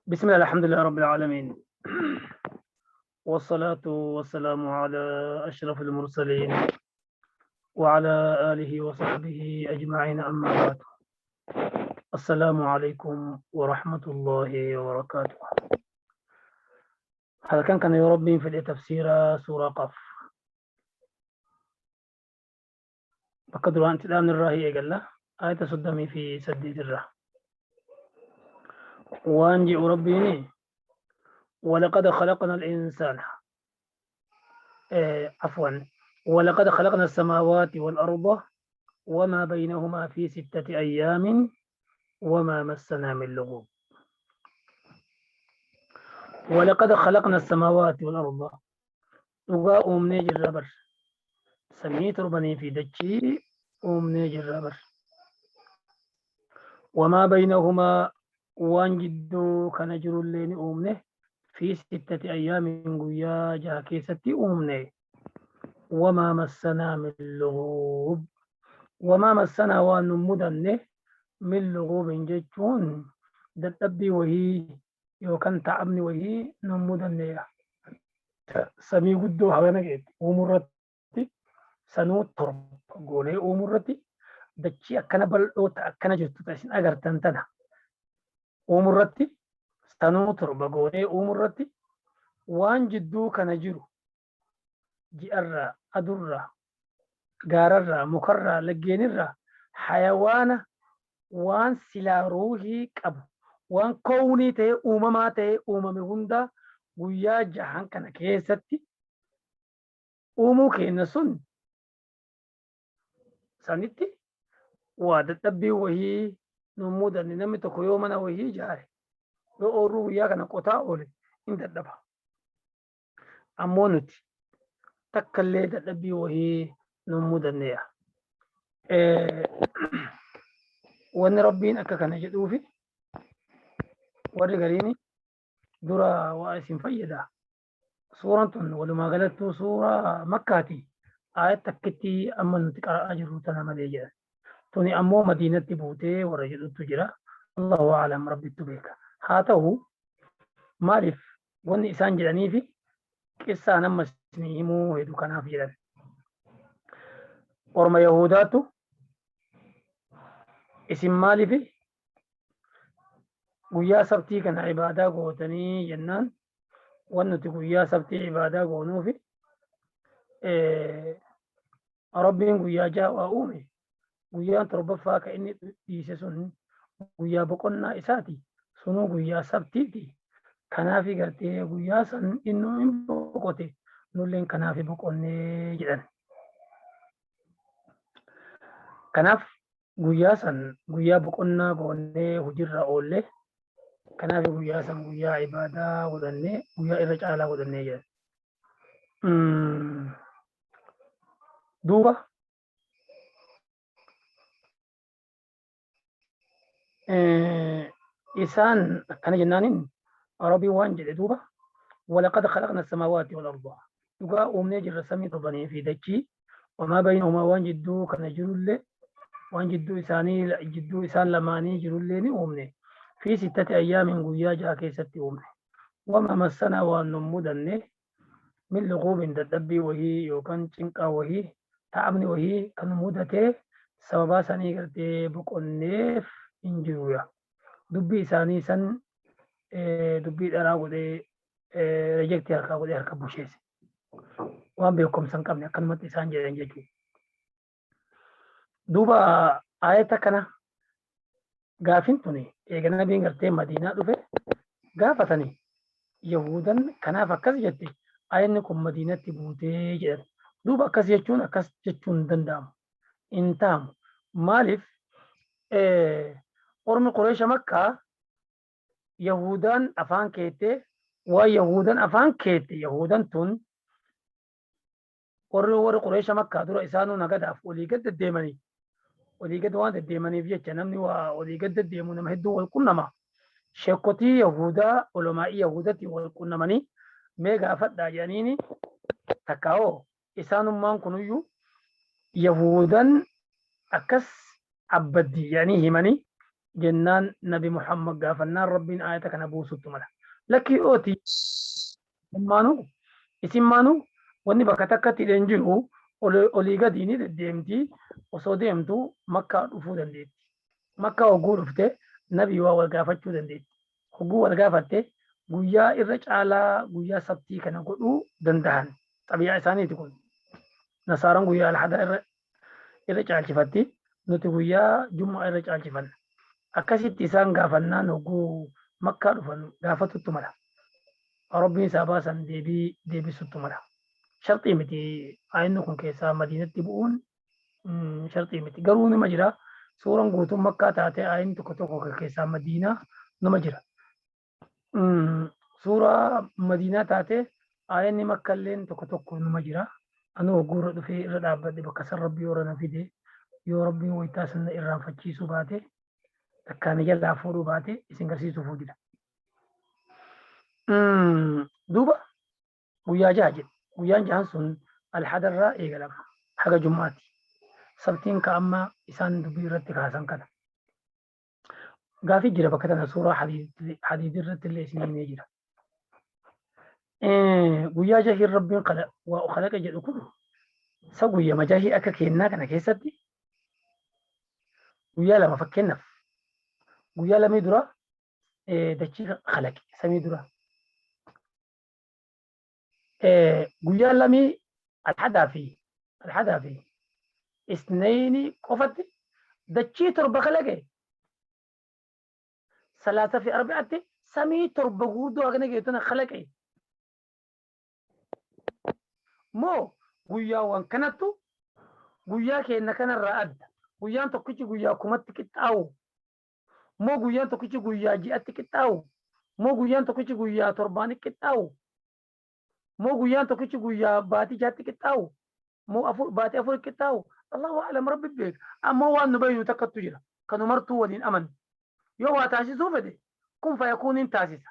بسم الله الحمد لله رب العالمين والصلاة والسلام على أشرف المرسلين وعلى آله وصحبه أجمعين أما بعد. السلام عليكم ورحمة الله وبركاته. هذا كان يا ربي في تفسير سورة قف. بقدر أنت الآن الراهي قال آية صدمي في سديد الره وأنجي ربي ولقد خلقنا الإنسان عفوا ولقد خلقنا السماوات والأرض وما بينهما في 6 أيام وما مسنا من لغوب. ولقد خلقنا السماوات والأرض dhugaa uumnee jirra bar samii torbanii fi dachii uumnee jirra bar wamaa baynahumaa waan jidduu kana jirullee ni uumne fi 6 ayyaamin guyyaa 6 keessatti uumne wamaa massanaa min lughub wamaa massanaa waan nun mudanne min lughubin jechuun dadhabbii wahii yookaan ta'abni wahii nun mudanneedha. Samii guddoo hagana geetti uumurratti sanuu torba goonee uumurratti dachii akkana bal'oota akkana jirtu isin agartan tana uumurratti sanuu torba goonee uumurratti waan jidduu kana jiru ji'arraa adurraa gaararraa mukarraa laggeenirraa hayawaana waan silaa ruuhii qabu waan kownii ta'e uumamaa ta'e uumame hundaa guyyaa 6 kana keessatti uumuu keenya sun sanitti waa dadhabbii wahii nun mudanne. Namni tokko yoo mana wahii ijaare yoo oorruu guyyaa kana qotaa oole hin dadhaba. Ammoo nuti takkallee dadhabbii wahii nun mudanneedha. Wanni rabbiin akka kana jedhuufi warri gariini dura waa isin fayyada. Suuraan tun walumaa galattuu suuraa Makkaati. Aayat takkitti amma nuti qara'aa jirru tana malee jedhan. Tuni ammoo Madiinatti buutee warra jedhutu jira. Allahu a'lam, rabbittu beeka. Haa ta'u maaliif wanni isaan jedhanii fi qissaan amma isinii himuu hedduu kanaaf jedhan. Orma Yahudaatu isin maaliif guyyaa sabtii kana ibaadaa gootanii jennaan waan nuti guyyaa sabtii ibaadaa goonuufi rabbiin guyyaa 6 waa uume guyyaan torbaffaa ka inni dhiise sun guyyaa boqonnaa isaati sunuu guyyaa sabtiiti. Kanaafi gartee guyyaa san innuu hin boqote nulleen kanaafi boqonnee jedhan. Kanaaf guyyaa san guyyaa boqonnaa goonnee hojiirra oollee kanaaf guyyaa san guyyaa ibaadaa godhannee guyyaa irra caalaa godhannee jedhan. Duuba isaan akkana jennaaniin rabbiin waan jedhe duuba walaqad khalaqna as-samaawaati wal arda dhugaa uumnee jirra samii torbanii fi dachii wamaa baynahumaa waan jidduu kana jirullee waan jidduu isaan lamaanii jirullee ni uumne في 6 أيام guyyaa 6 keessatti uumne wama massanaa waan nun mudanne min lughubin dadhabbii wahii yookaan cinqaa wahii ta'abni wahii kan mudatee sababaa sanii gartee boqonneef hin jiruya. Dubbii isaanii san dubbii dharaa godhee rejektii harkaa godhee harka busheesse waan beekumsa hin qabne akkanumatti isaan jedhan jechuudha. Duuba ayata kana gaafin tuni eega nabiin gartee Madiinaa dhufe gaafatanii Yahudan kanaaf akkas jette ayanni kun Madiinatti buutee jedhan. Duuba akkas jechuun hin danda'amu hin ta'amu. Maaliif ormi Qureesha Makkaa Yahudaan afaan keettee waan Yahudan afaan keette Yahudan tun warri Qureesha Makkaa dura isaanuu nagadaaf olii gad deddeemanii olii gad waan deddeemaniif jecha namni waa olii gad deddeemu nama hedduu wal qunnama. Sheekotii Yahudaa olomaa'ii Yahudatti wal qunnamanii mee gaafadhaa jedhaniini takkaa'oo isaanummaan kunuyyuu Yahudan akkas abbaddi jedhanii himanii jennaan nabi Muhammad gaafannaan rabbiin ayata kana buusuttu mala. Lakkii ooti isin maanuu wanni bakka takkatti hidheen jiru olii gadi ni deddeemti osoo deemtu makkaa dhufuu dandeetti. Makkaa hogguu dhufte nabii waa wal gaafachuu dandeetti. Hogguu wal gaafatte guyyaa irra caalaa guyyaa sabtii kana godhuu danda'an xabiyaa isaaniiti kun. Nasaaraan guyyaa alhadaa irra caalchifatti nuti guyyaa jummaa irra caalchifanna. Akkasitti isaan gaafannaan hogguu makkaa dhufan gaafatutti mala. Rabbiin isaa baasan deebisuttu mala. Sharxii miti ayinni kun keessaa madiinatti bu'uun sharxii miti. Garuu nima jira suuraan guutuun makkaa taate ayinni tokko tokko keessaa madiinaa numa jira. Suuraa madiinaa taate ayinni makkaalleen tokko tokko numa jira. Anu hogguu dhufee irra dhaabbadhe bakka san rabbii yoo na fide yoo rabbiin waytaa sana irraanfachiisuu baate takkaan jalaa fuudhuu baate isin garsiisuufuu jira. Duuba guyyaa jaha jedhe. Guyyaan jahan sun alhadarraa eegalama. Haga jummaati. Sabtiin ka amma isaan dubbii irratti kaasan kana. Gaafii jira bakka tana suuraa hadiidii irratti illee isin himee jira. Guyyaa jahiin rabbiin waa khalaqa jedhu kun isa guyyaa majahii akka kennaa kana keessatti guyyaa lama fakkeenyaaf guyyaa lamii dura dachii khalaqe samii dura. Guyyaa lamii alhadaa fi isnayni qofatti dachii torba khalaqe salaata fi arbaatti samii torba guutuu akkana geetuna khalaqe. Moo guyyaawwan kanattu guyyaa keenya kanarraa adda. Guyyaan tokkichi guyyaa kumatti qixxaawu. Moo guyyaan tokkichi guyyaa ji'atti qixxaawu. Moo guyyaan tokkichi guyyaa torbaani qixxaawu. Moo guyyaan tokkichi guyyaa baatii jaatti qixxaawu. Moo baatii afur qixxaawu. Allahu a'lam rabbi beeka. Ammoo waan nu baynu takkattu jira. Kanu martuu waliin amannu. Yoo waa taasisuu fedhe kun fayakuuniin taasisa.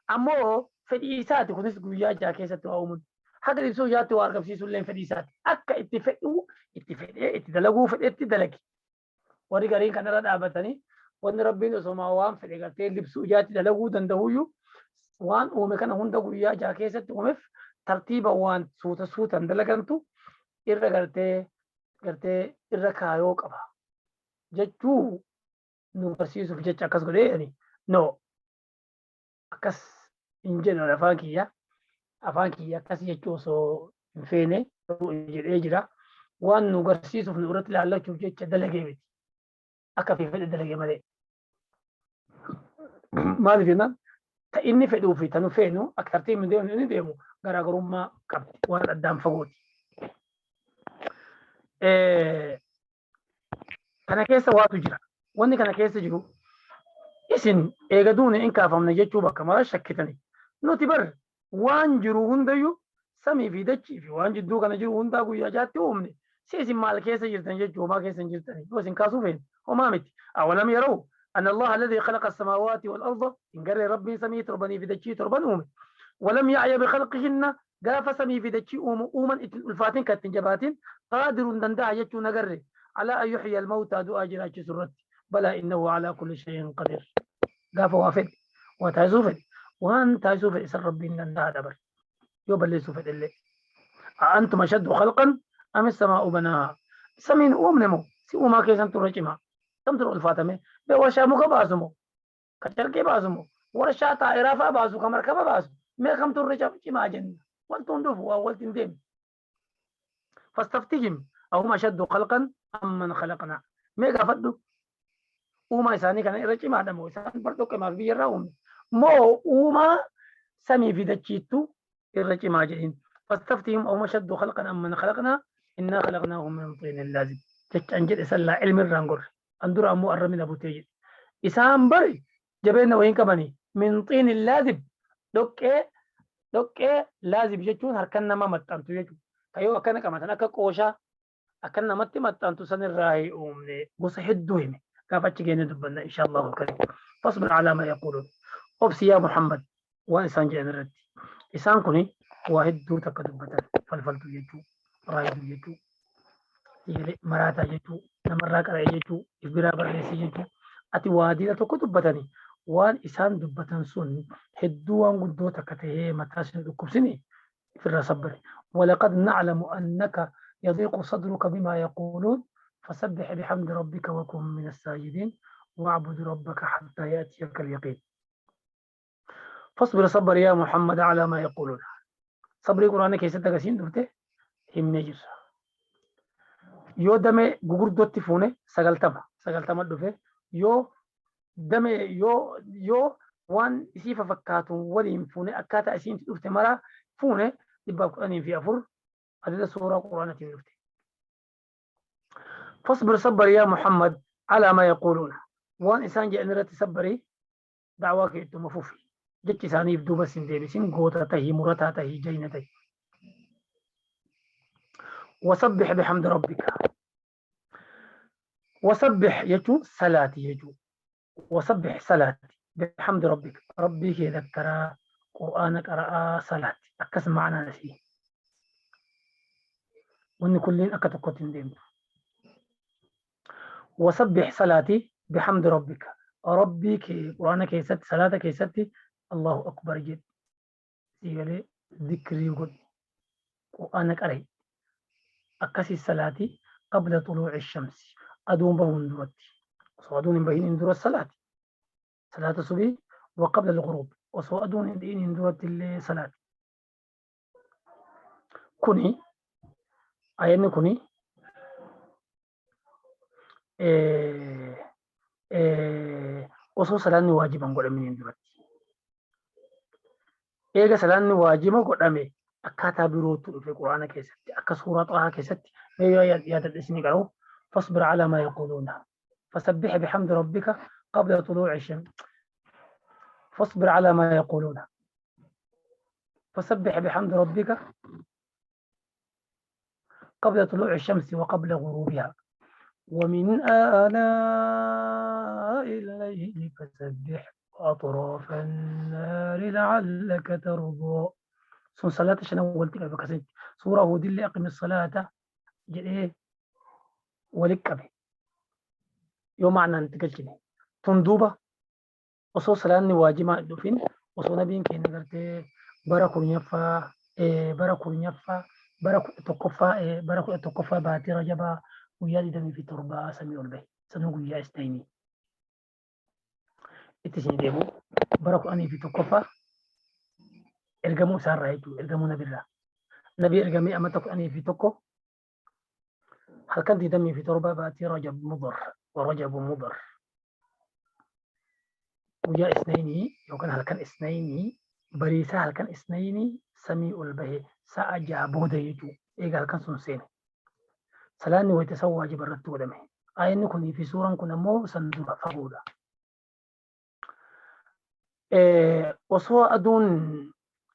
Ammoo fedhii isaati kunis guyyaa jaha keessatti waa uumuun. Haga ibsuu yaatti waa argamsiisuu illee fedhii isaati. Akka itti fedhuu itti fedhee itti dalaguu fedheetti dalagi. Warri gariin kanarra dhaabatanii wanni rabbiin osoo waan fedhe gartee libsuu yaatti dalaguu danda'uyyuu waan uume kana hunda guyyaa jaha keessatti uumeef tartiiba waan suutan dalagantu irra gartee irra kaayoo qaba. Jechuu nu barsiisuuf jecha akkas godhee no akkas hin jedhan afaan kiyya akkas jechuu osoo hin feene jedhee jira. Waan nu garsiisuuf nu irratti laallachuuf jecha dalagee miti. Akka fi fedhe dalagee malee. Maaliif jennaan ta inni fedhuu fi tanu feenu akka tartiibni inni deemu garaagarummaa qabdi waan addaan fagooti. Kana keessa waatu jira. Wanni kana keessa jiru isin eegaduun hin kaafamne jechuu bakka mara shakkitani. Nuti bar waan jiru hundayyuu samii fi dachii fi waan jidduu kana jiru hundaa guyyaa jaatti uumne. Si isin maal keessa jirtan jechuu homaa keessa hin jirtani. Yoo isin kaasuu feene homaa miti. Awalam yeroo أن الله الذي خلق السماوات والأرض إن قال ربي سمي تربني في دشي تربن أومي ولم يعي بخلقهن قاف سمي في دشي أوما الفاتن كالتنجبات قادر دندع يجو نقرر على أن يحيي الموتى دعا جراج سرت بلى إنه على كل شيء قدير قاف وافد وتعزوفد وان تعزوفد إسر ربي دندع دبر يوبلي سوفد اللي أنتم أشد خلقا أم السماء بناها سمين نمو سي أوما كيسان ترجمها تم ترى الفاتمة بورشة مكباسمو كتركي باسمو ورشة طائرة باسو كمركبة باسو ما كم ترجع ما جن والتندف والتندم فاستفتهم أهم أشد خلقا أم من خلقنا ما قفدوا وما إنساني كان يرجع ما دمو إنسان برضو كما في الرأوم مو وما سمي في دجيتو يرجع ما جن فاستفتهم أهم أشد خلقا أم من خلقنا إنا خلقناهم من طين لازم تجنجد إسلا علم الرانقر أندر أمو أرمين أبو تيجي إسام بري جبنا وين كماني من طين اللازم دوكي لازم يجون هركنا ما متانتو يجو كيو أكنا كمان أنا كقوشة أكنا متانتو سن الراي أمني بس حدوهم كافتش جينا دبنا إن شاء الله الكريم فاصبر على ما يقولون أبسي يا محمد وإنسان جينا رد إنسان كوني واحد دو تكدبنا فالفلتو يجو رايدو يجو يجري مراتا يجو نمرة كلا يجو إبرة بريسي يجو ati waadiidha tokko dubbatanii waan isaan dubbatan sun hedduu waan guddoo takka tahee mataa isin dhukkubsini ofirraa sabbari. ولقد نعلم أنك يضيق صدرك بما يقولون فسبح بحمد ربك وكن من الساجدين واعبد ربك حتى يأتيك اليقين. فاصبر صبر يا محمد على ما يقولون. صبري قرآن كيسة تقسين دفته هم نجر يو دمي غغردوت فونه سغلتما دفه يو دمي يو وان سيفا فكاتو وليم فونه أكاتا أسين دفته مرا فونه يبقى قرآن في أفر هذه سورة قرآن دفته. فاصبر صبر يا محمد على ما يقولون وان إنسان جاء نرى صبري دعواك إتو مفوفي جتي ثاني بدو بس ديبسين غوتا تهي مرتا تهي جينتي. وسبح بحمد ربك. وسبح يجو صلاتي يجو وسبح صلاتي بحمد ربك ربي يذكر قرآنك قرأ صلاتي أكس معنا نسي وإن كلين أكتقوتين ديم. وسبح صلاتي بحمد ربك ربي كي قرآنك يسد صلاتك يسد الله أكبر جد سيغلي ذكري قد قرآنك أرهي أكسي الصلاة قبل طلوع الشمس أدون بهن درتي وصادون بهن اندر الصلاة صلاة الصبح وقبل الغروب وصادون اندرت الصلاة كوني أين كوني وصو صلاة واجبا قد من اندرتي إيجا صلاة واجبا قد أمي أكاتا بروتو في القرآن كيستي أكا سورة طه كيستي يا تدسني قالوا فاصبر على ما يقولون فسبح بحمد ربك قبل طلوع الشمس. فاصبر على ما يقولون فسبح بحمد ربك قبل طلوع الشمس وقبل غروبها ومن آلاء الليل فسبح وأطراف النار لعلك ترضى. سون صلاة شنو قلت لك بكسنت سورة هود اللي أقم الصلاة جئ ولك به يوم معنى انتقلتني تندوبة وصو صلاة واجمة دوفين وصو نبين كي نقرت بركو نيفا بركو تقفى باتي رجبا ويادي دمي في تربة سميع البي سنوكو يا استيني اتسين ديبو بركو أني في تقفى ergamuu isaarraa jechuudha ergamuu nabirraa nabi ergamee amma tokko anii fi tokko halkan 27 baatii rajab mudar guyyaa isnaynii yookaan halkan isnaynii bariisaa halkan isnaynii samii ol bahee sa'a 6 booda jechuudha eega halkan sun seene salaanni wayita san waajiba irratti godhame ayinni kunii fi suuraan kun ammoo san dura fagoodha osoo aduun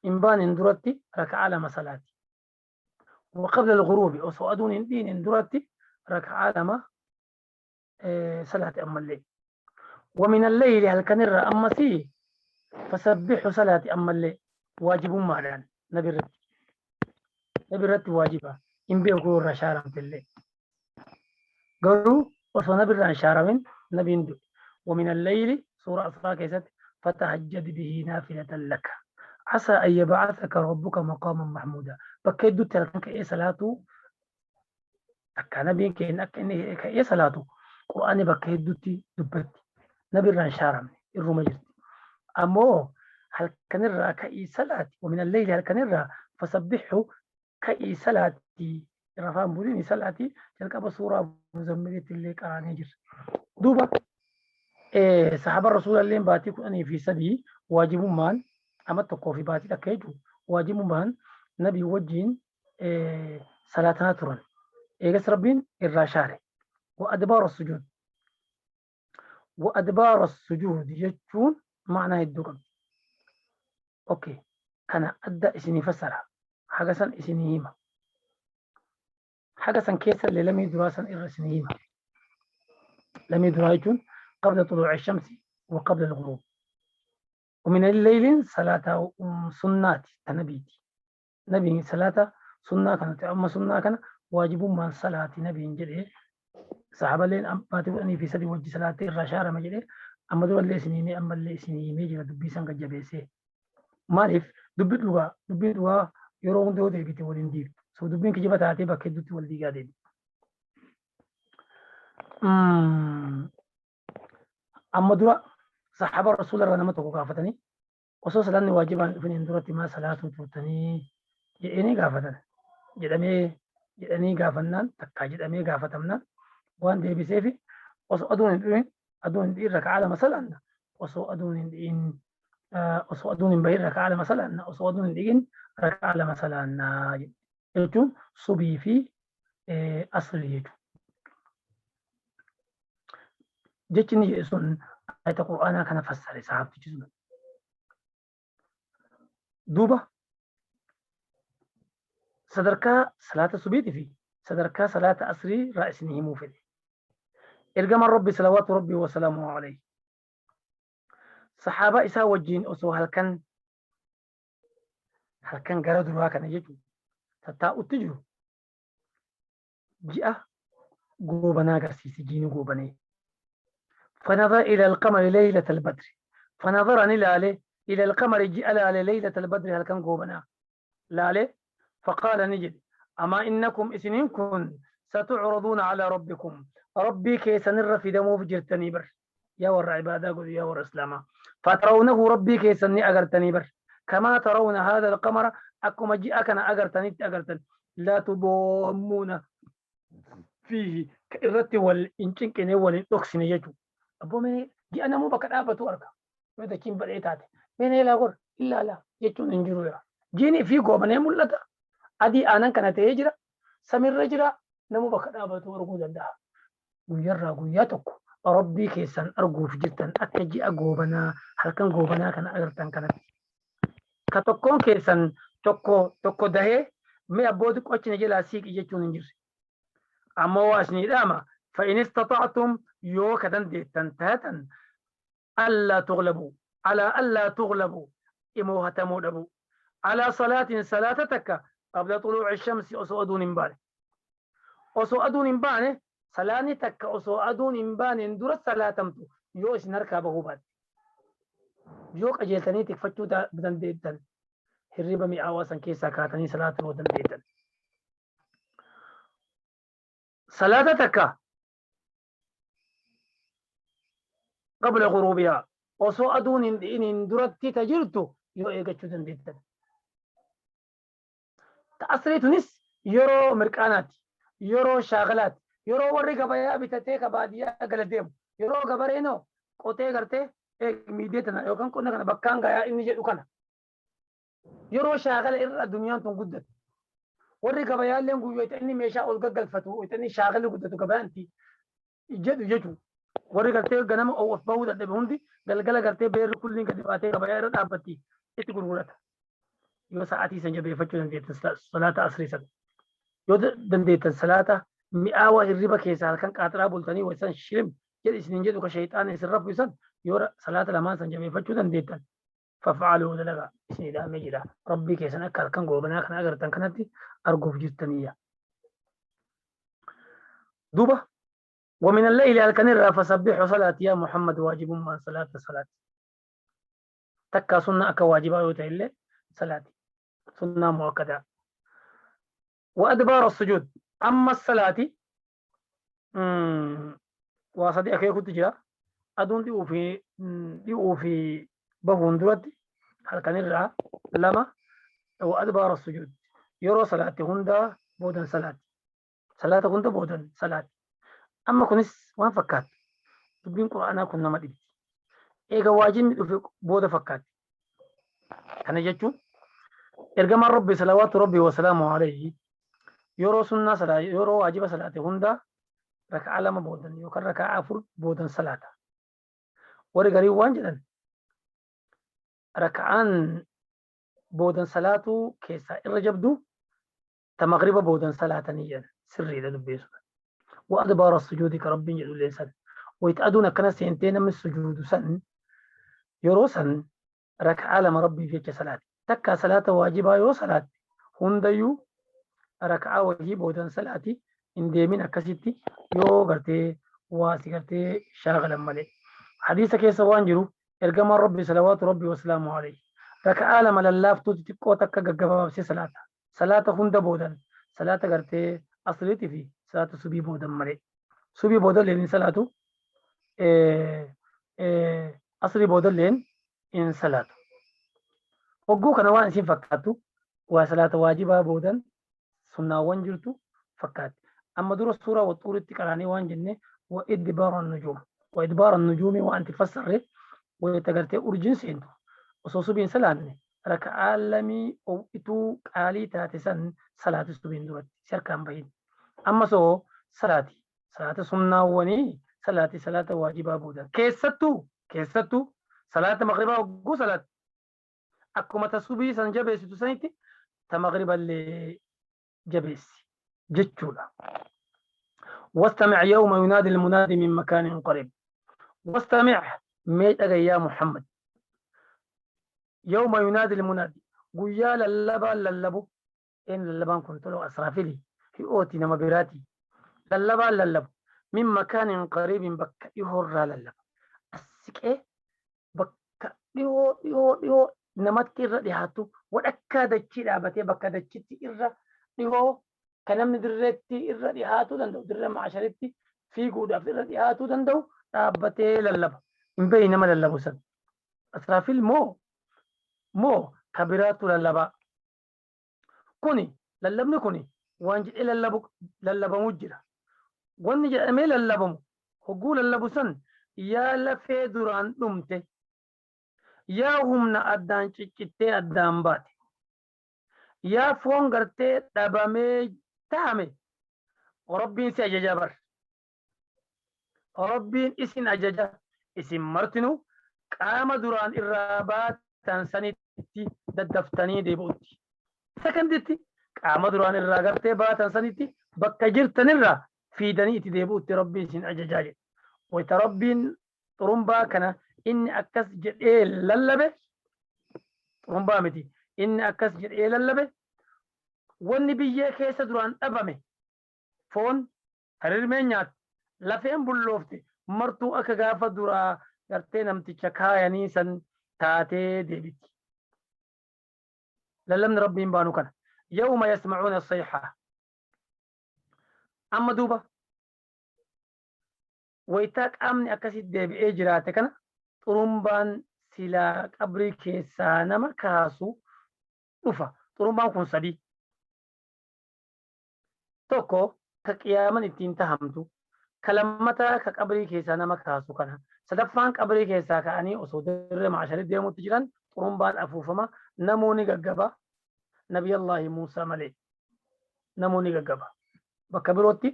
إنبان اندرتي ركعة لما صلاتي وقبل الغروب وصعدون اندين اندرتي ركعة لما صلاة أما الليل ومن الليل هل كان أما سي فسبحوا صلاة أما الليل واجب معلن نبي رت واجبة إن بيقول رشارة في الليل قالوا وصو نبي رشارة نبي ندو ومن الليل سورة أصفاء كيست فتهجد به نافلة لك عسى أن يبعثك ربك مقاما محمودا بكيدو تلك إيه صلاته أكا نبي كأنك إيه صلاته قرآن بكيدو تي دبتي نبي رانشارم الرمجر أمو هل كان الرا كأي صلاة ومن الليل هل كان الرا فسبحه كأي صلاة رفع مولين صلاتي تلك بصورة مزمرة اللي قرآن يجر دوبا صحابة الرسول اللي باتي كأني في سبي واجب مان أما تقوفي باتي تكيجو واجب مان نبي وجين صلاتنا ترون إيجاس ربين الراشاري وأدبار السجود يجون معنى الدقم أوكي كان أدى إسني فسرها حاجة سن إسنيهما حاجة سن كيسر لم يدراسا إرسنيهما لم يدراجون قبل طلوع الشمس وقبل الغروب ومن الليل صلاة سنات تنبيتي نبي صلاة سنة كانت أما سنة كان واجب من صلاة نبي جده صحابة لين أمباتي وأني في سدي وجه صلاة الرشارة مجري أما دول اللي سنيني أما اللي سنيني ميجي دبي سانك جبيسي مالف دبي دوا يرون دو دي بيتي ولين دي سو دبين كجبت آتي بكي دوتي ولدي قادين أما دوا صحابة رسول الله نمت وقافتني وصوص لأني واجبا فين اندرتي ما صلاة تورتني جئني قافتن jedhanii gaafannaan takkaa jedhamee gaafatamnaan waan deebiseefi osoo aduun hin dhiin aduun hin dhiin raka'aa lama salaanna osoo aduun hin dhiin osoo aduun hin bahin raka'aa lama salaanna osoo aduun hin dhiin raka'aa lama salaannaa jechuun subii fi asrii jechuudha. Jechi inni jedhe sun ayata qur'aanaa kana fassare sahaabtichi sun. Duuba sadarkaa salaata subiitii fi sadarkaa salaata asrii irraa isin himuu fedhe. Ergamaan Rabbi salawaatu Rabbi wa salaamuhu alayhi. Sahaabaa isaa wajjin osoo halkan gara duraa kana jechuudha. Tattaa'utti jiru. Ji'a goobanaa agarsiise jiini goobanee. فنظر إلى القمر ليلة البدر فنظر إلى القمر جاء ليلة البدر هل كان قوبنا لا فقال نجد أما إنكم إسنينكم ستعرضون على ربكم ربي كيس نر في دمو فجرتني بر يا ور عبادة قل يا ور إسلاما فترونه ربي كيس ني أغرتني بر كما ترون هذا القمر أكما جاء كان أغرتن لا تضامون فيه كإرت والإنشنكني والإنتوكسين يجو أبو مني دي أنا مو بكرة بتورك وإذا كين بدأت مني لا غور إلا لا يجون إنجرويا جيني في قومنا مولدا أدي أنا كانت يجرا سمير رجرا نمو بكرة بتورك وجدها وياتك ربي كيسان أرجو في جدا أتجي أجوبنا هل كان جوبنا كان أغرتن كانت كتكون كيسان تكو ده ما أبودك أتش نجلا سيك يجون إنجر أما واسني داما فإن استطعتم يو كدن ديتن تاتن ألا تغلبوا إمو هتمودبو على صلاتك قبل طلوع الشمس أسو أدون إمباني صلاني تك أسو أدون إمباني ندور صلاتمتو يو اسنركا بهوبات يو أجيتني تكفتو بدن ديتن هربا مي آواسن كيسا كاتني صلاة ودن ديتن صلاتك قبل غروبها وسو أدون إن درتي تجرتو يو إيجاتشو دنديتن تأثري تونس يورو مركانات يورو شاغلات يورو وري قبايا بتتيك باديا قلديم يورو قبرينو قوتي غرتي ميديتنا يوكان كنا كنا بكان غايا إني جدو كنا يورو شاغل إر الدنيا تنقدت وري قبايا اللي نقول يتأني ميشا أولغا فتو يتأني شاغل قدتو قبانتي جدو warri gartee ganama of bahuu dadhabe hundi galgala gartee beerri kulliin gadi baatee gabayaa irra dhaabbatti itti gurgurata yoo sa'aatii san jabeeffachuu dandeettan salaata asrii san yoo dandeettan salaata mi'aawaa hirriba keessaa halkan qaaxiraa bultanii waysan shirim jedhi isiniin jedhu ka shayxaan isin raffu isan yoo salaata lamaan san jabeeffachuu dandeettan fafa'aaluu dalagaa isinii dhaamee jira rabbii keessan akka halkan goobanaa kana agartan kanatti arguuf jirtaniyya duuba ومن الليل الكنر فسبح صلاة يا محمد واجب ما صلاة تكا سنة أكا واجبا يوتيل صلاة سنة مؤكدة وأدبار السجود أما الصلاة وصدي أكي كنت جرا أدون دي في بهون درد هل كنر لما وأدبار السجود يرو صلاة هندا بودن صلاة هندا بودن صلاة أما كنس وان فكات تبين قرآن كنا مدي إيجا واجب بود فكات أنا جتشو إرجم ربي صلوات ربي وسلامه عليه يورو سنة صلاة يورو واجب صلاة هندا ركع لما بودن يوكر ركع عفر بودن صلاة ورجري وانجدن ركعان بودن صلاة كيسا الرجبدو تمغرب بودن صلاة نيجن سري ده دبيسو وأدبار السجود كرب يدل الإنسان ويتأدون كنا سنتين من السجود سن يروسن ركع لما ربي في صلاة تكا صلاة واجبة يو صلاة هنديو ركع واجب ودن صلاة إن ديمين أكسيتي يو غرتي واسي غرتي شاغلا ملي حديث كيس وانجرو إرقام ربي صلوات ربي وسلامه عليه ركع آلم لله فتوتي تقوى تكا قبابا بسي صلاة هند بودن صلاة غرتي أصليتي في صلاة سبي بودن ملي سبي بودن لين صلاة أصلي بودن لين إن صلاة وقو كان وان سين فكاتو وصلاة واجبة بودن سنة وانجرتو فكات أما دور السورة والطور التكراني وان جنة وإدبار النجوم وأن تفسر ويتقرتي أرجن سينتو وصوصو بين سلاني رك عالمي أو إتو قالي تاتسن صلاة سبين دورت سركان بين أما سو صلاة سنة واني صلاة واجبة بودن كيستو صلاة مغربة وقو صلاة أكما تسوبي سنجبه ستسانيتي تمغرب اللي جبيسي جتشولا واستمع يوم ينادي المنادي من مكان قريب واستمع ميت يا محمد يوم ينادي المنادي قويا للبو إن للبان كنت له أسرافلي في أوتي نمبراتي للبو من مكان قريب بك يهر للب السكة بك يهو نمت إرى دهاتو وأكا دجي لابتي بكا دجي إرى دهو كنمن درتي إرى دهاتو دندو در معشرتي في قودة في إرى دهاتو دندو لابتي للب إن بينما للبو سن أسرافيل مو كبيراتو للبا كوني للبني كوني وانجي للبا مجرى وانجي جأمي للبا هقو للبو سن يا لفي دران دمته yaa humna addaan ciccittee addaan baate yaa foon gartee dhabamee taame rabbiin si ajaja bar rabbiin isin ajaja isin martinu qaama duraan irraa baatan sanitti daddaftanii deebi'utti sekanditti qaama duraan irraa gartee baatan sanitti bakka jirtanirraa fiidanii itti deebi'utti rabbiin isin ajajaa jedhe wayta rabbiin xurumbaa kana inni akkas jedhee lallabe xurumbaa miti inni akkas jedhee lallabe wanni biyyee keessa duraan dhabame foon harirmeen nyaatu lafeen bulloofte martuu akka gaafa duraa gartee namticha kaayanii san taatee deebiti lallabni rabbiin baanu kana yawma yasmacuuna sayxaa amma duuba waytaa qaamni akkasitti deebi'ee jiraate kana xurumbaan silaa qabrii keessaa nama kaasu dhufa xurumbaan kun sadii tokko ka qiyaaman ittiin tahamtu ka lammataa ka qabrii keessaa nama kaasu kana sadaffaan qabrii keessaa ka'anii osoo dirree maasharitti deemutti jiran xurumbaan afuufama namoonni gaggaba nabiyallaahi Muusaa malee namoonni gaggaba bakka birootti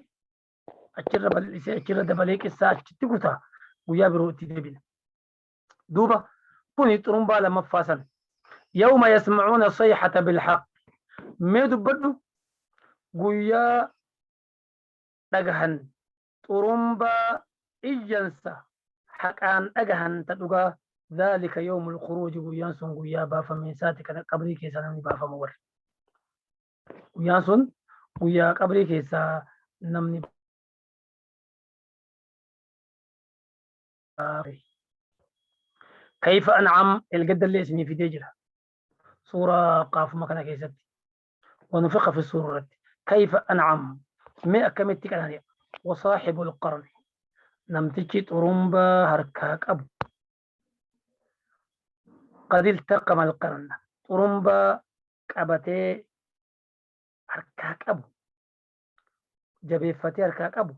achirra bal'isee achirra dabalee qissaa achitti kutaa guyyaa birootti deebina دوبا كوني طرمبا لما فاسن يوم يسمعون الصيحة بالحق ميدو بدو قويا دقهن طرمبا إجنسا حقان دقهن تدقى ذلك يوم الخروج قويانسون قويا بافا من ساتك قبري كيسا نمي بافا مور قويانسون قويا قبري كيسا نمي بافا كيف أنعم الجد اللي اسمي في دجرة سورة قاف مكان كيست ونفخ في السورة كيف أنعم ما أكملتك أنا وصاحب القرن نمتكي طرمبا هركاك أبو قد التقم القرن طرمبا كابتي هركاك أبو جبيفتي هركاك أبو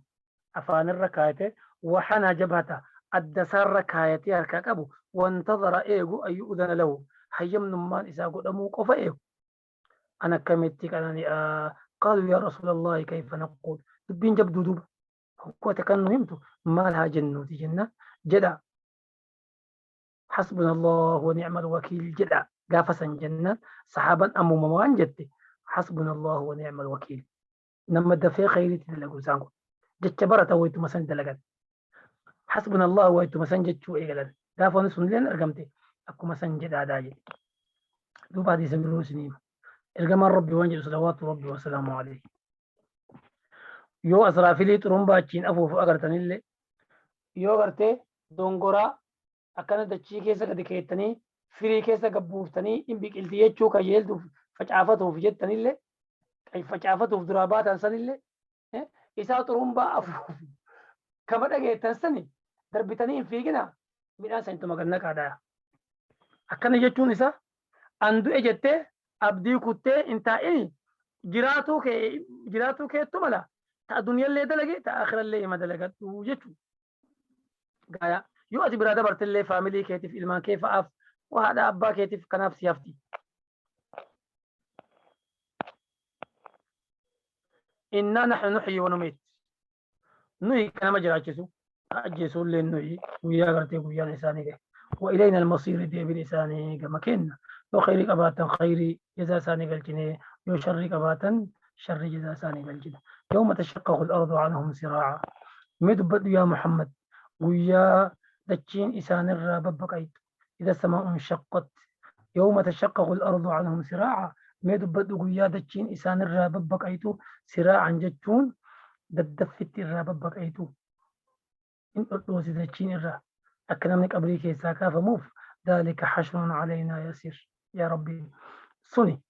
أفان الركايتي وحنا جبهته الدسار ركايتي هركاك أبو وانتظر إيغو أن يؤذن له حيم نمان إذا قد أموك فإيغو أنا كمتك أنني قالوا يا رسول الله كيف نقول دبين جبدو دوب قوة كان نهمتو ما لها جنة جنة جدع حسبنا الله ونعم الوكيل جدع قافسا جنة صحابا أمو ممان جدي حسبنا الله ونعم الوكيل نما دفع خيري تدلقوا سانكو جتبرة ويتو مسان دلقات حسبنا الله ويتو مسان جتشو إيغلان قافوا نسون لين أرقمتي أكو مسان جدع داجي دوب هذه سمرو سنين القمر ربي وانجل صلوات ربي وسلامه عليه yoo asraafilii xurumbaa achiin afuufu agartanillee yoo gartee dongoraa akkana dachii keessa gadi keettanii firii keessa gabbuuftanii hin biqilti jechuu kajeeltuuf facaafatuuf jettanillee facaafatuuf duraa baatan sanillee isaa xurumbaa afuufu kama dhageettan sani darbitanii hin fiigina midhaan sanituma gannaqaadha. Akkana jechuun isaa an du'e jettee abdii kuttee hin taa'ini jiraatuu keettu mala ta'a duniyallee dalage ta'a akhirallee hima dalagadhu jechuudha. Gaaya yoo ati biraa dabartillee faamilii keetiif ilmaan kee fa'aaf haadha abbaa keetiif kanaaf si hafti. Innaa naxnu nuxyi wa numiit nuyi kanama jiraachisu ajjeesuullee nuyi guyyaa gartee guyyaan isaanii gahe. وإلينا المصير دي بلساني كما كنا لو خير قباتا خيري جزا ساني قلجني لو شر قباتا شر جزا ساني قلجني يوم تشقق الأرض عنهم سراعا مدبد يا محمد ويا دجين إسان الرابب بقيت إذا السماء انشقت يوم تشقق الأرض عنهم سراعا مدبد ويا دجين إسان الرابب بقيت سراعا جتون ددفت الرابب بقيت إن أردوز دجين الرابب أكرمك أبريك إساكا فموف ذلك حشر علينا يسير يا ربي صني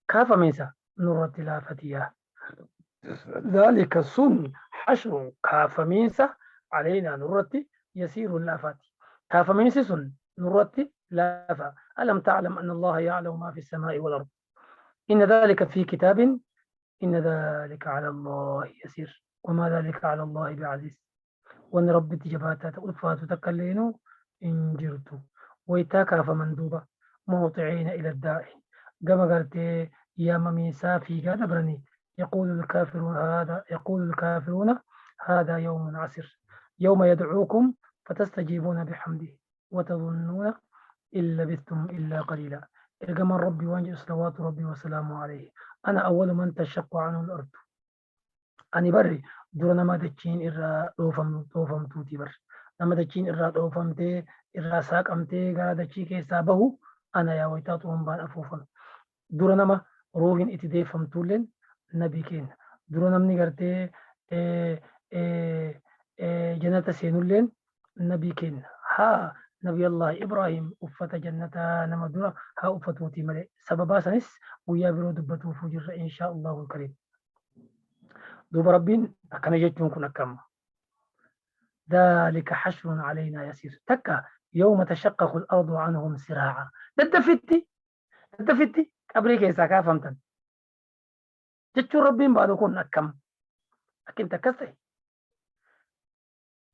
كاف ميسا نور تلافتيا ذلك صن حشر كاف ميسا علينا نورتي يسير اللافات كاف ميسا صن نورتي لافا ألم تعلم أن الله يعلم ما في السماء والأرض إن ذلك في كتاب إن ذلك على الله يسير وما ذلك على الله بعزيز وان ربي تجباتات ألفات تكلينو إن جرتو ويتاكا فمندوبة موطعين إلى الداعي قام قالت يا مميسا في قاد برني يقول الكافرون هذا يوم عسر يوم يدعوكم فتستجيبون بحمده وتظنون إن لبثتم إلا قليلا إرقم ربي وانجي صلوات ربي وسلامه عليه أنا أول من تشق عنه الأرض أني بري dura nama dachiin irraa dhoofamtuuti bar nama dachiin irraa dhoofamtee irraa saaqamtee gara dachii keessaa bahu ana yaa waytaa xurumbaan afuufan dura nama ruuhin itti deeffamtuulleen nabii keenya dura namni gartee jannata seenulleen nabii keenya haa nabii Allah Ibrahim uffata jannataa nama dura haa uffatuuti malee sababaa sanis guyyaa biroo dubbatuufuu jirra inshaa Allahul Kariim. دوب ربين أكن يجتون كنا كم ذلك حشر علينا يسير تكا يوم تشقق الأرض عنهم سراعا تدفتي أبريك يساكا فهمتن جتشو ربين بعد كنا كم أكن تكسي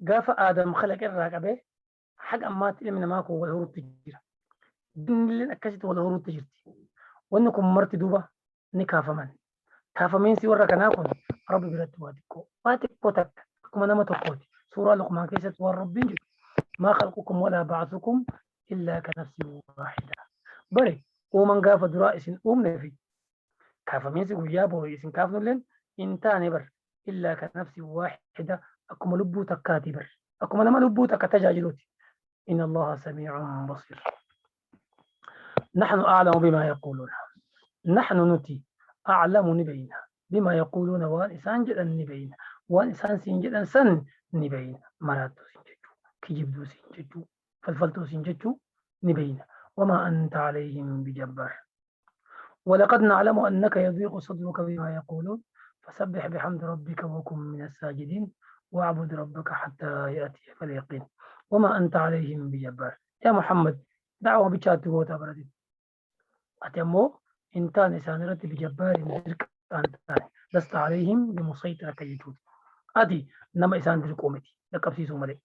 قاف آدم خلق الراقبة حق أمات من ماكو والهروب تجير دين اللي أكسيت والهروب تجيرتي وأنكم مرت دوبا نكاف من كافمين سي وركناكم ربي برت واتكو تك كما نما تقوتي سورة لقمان كيست والربين ما خلقكم ولا بعثكم إلا كنفس واحدة بري ومن قاف درائس نفي كافمين سي ويابو يسن كافن لن انتاني بر إلا كنفس واحدة أكم لبو تكاتي بر أكم نما لبو تكتجاجلوتي إن الله سميع بصير نحن أعلم بما يقولون نحن نتي أعلم نبينا بما يقولون وانسان جدا نبينا وانسان سنجدا سن نبينا مراتو سنججو كجبدو سنججو فالفلتو سنججو نبينا وما أنت عليهم بجبار ولقد نعلم أنك يضيق صدرك بما يقولون فسبح بحمد ربك وكن من الساجدين واعبد ربك حتى يأتيك اليقين وما أنت عليهم بجبار يا محمد دعوة بشاتك وتبردين أتمو إنتان سانرت بجبار درك أنتان لست عليهم بمسيطرة كيجود أدي نما إسان دركومتي لقب سيسو ملي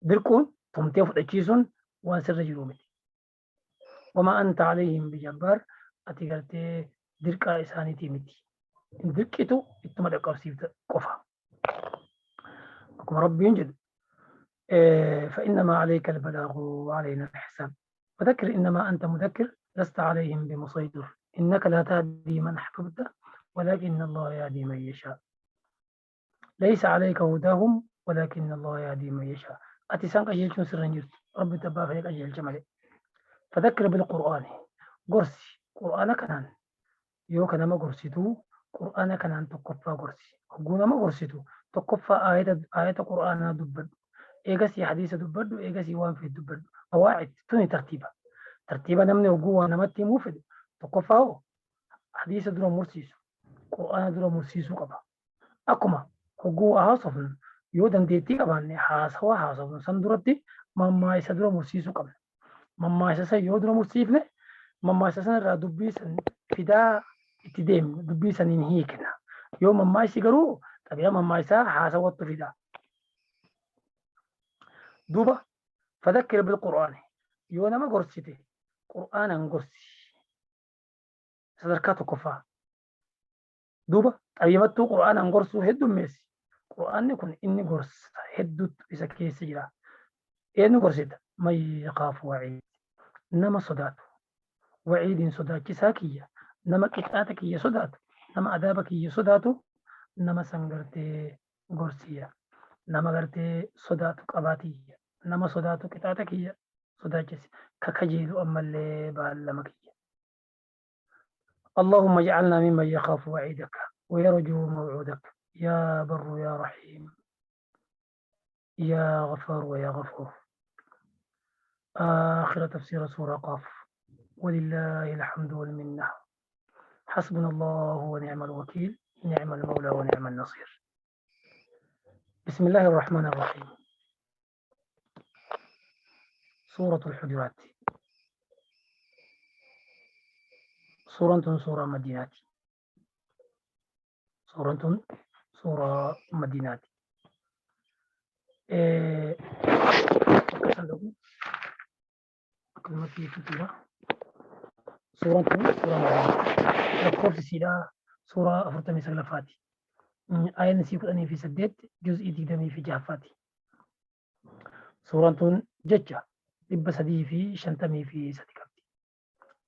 دركون تمتيو فتشيسون وانسر جرومتي وما أنت عليهم بجبار أتي قلتي دركا إساني تيمتي إن دركتو إتما لقب سيسو قفا أكم ربي ينجد فإنما عليك البلاغ وعلينا الحساب فذكر إنما أنت مذكر لست عليهم بمسيطر إنك لا تهدي من أحببت ولكن الله يهدي من يشاء ليس عليك هداهم ولكن الله يهدي من يشاء أتسان قيلتون سرنجرت رب تبافيك أجل جمالي فذكر بالقرآن قرسي قرآن كنان يو كنما قرسيتو qur'aana kanaan tokkoffaa gorsi. Hogguu nama gorsitu tokkoffaa ayata qur'aanaa dubbadhu. Eegasii hadiisa dubbadhu, eegasii waan fedhe dubbadhu. Qawaa'id tuni tartiiba. Tartiiba namni hogguu waa namatti himuu fedhu tokkoffaa hoo hadiisa dura mursiisu, qur'aana dura mursiisuu qaba. Akkuma hogguu waa haasofnu yoo dandeettii qabaanne haasawaa haasofnu san duratti mammaaksa dura mursiisuu qabna. Mammaaksa san yoo dura mursiifne mammaaksa san irraa dubbii san fidaa itti deemnu dubbii saniin hiikna. Yoo mammaaksi garuu xabi'a mammaaksaa haasawattu fida. Duuba fadakkir bil qur'aani yoo nama gorsite qur'aanaan gorsi. Sadarkaa tokkoffaa. Duuba xabiibattuu qur'aanaan gorsuu heddummeessi. Qur'aanni kun inni gorsa hedduutu isa keessa jira. Eenyu gorsita? Man yakhaafu wa'iid. Nama sodaatu. Wa'iidiin sodaachisaa kiyya. Nama qixaata kiyya sodaatu. Nama adaaba kiyya sodaatu. Nama san gartee gorsiya. Nama gartee sodaatu qabaatiyya. Nama sodaatu qixaata kiyya sodaachisi. Kakajeelu ammallee baallama kiyya. اللهم اجعلنا ممن يخاف وعيدك ويرجو موعودك يا بر يا رحيم يا غفار ويا غفور. آخر تفسير سورة قاف ولله الحمد والمنة. حسبنا الله ونعم الوكيل نعم المولى ونعم النصير. بسم الله الرحمن الرحيم. سورة الحجرات. سورة مدينات. سورة مدينات. سورة مدينات. لقوف سيدا سورة أفرطمي سغلفاتي. آية نسيب أني في سدد جزء ديدمي في جهفاتي. سورة ججة لب سدي في شنتمي في سدقبتي.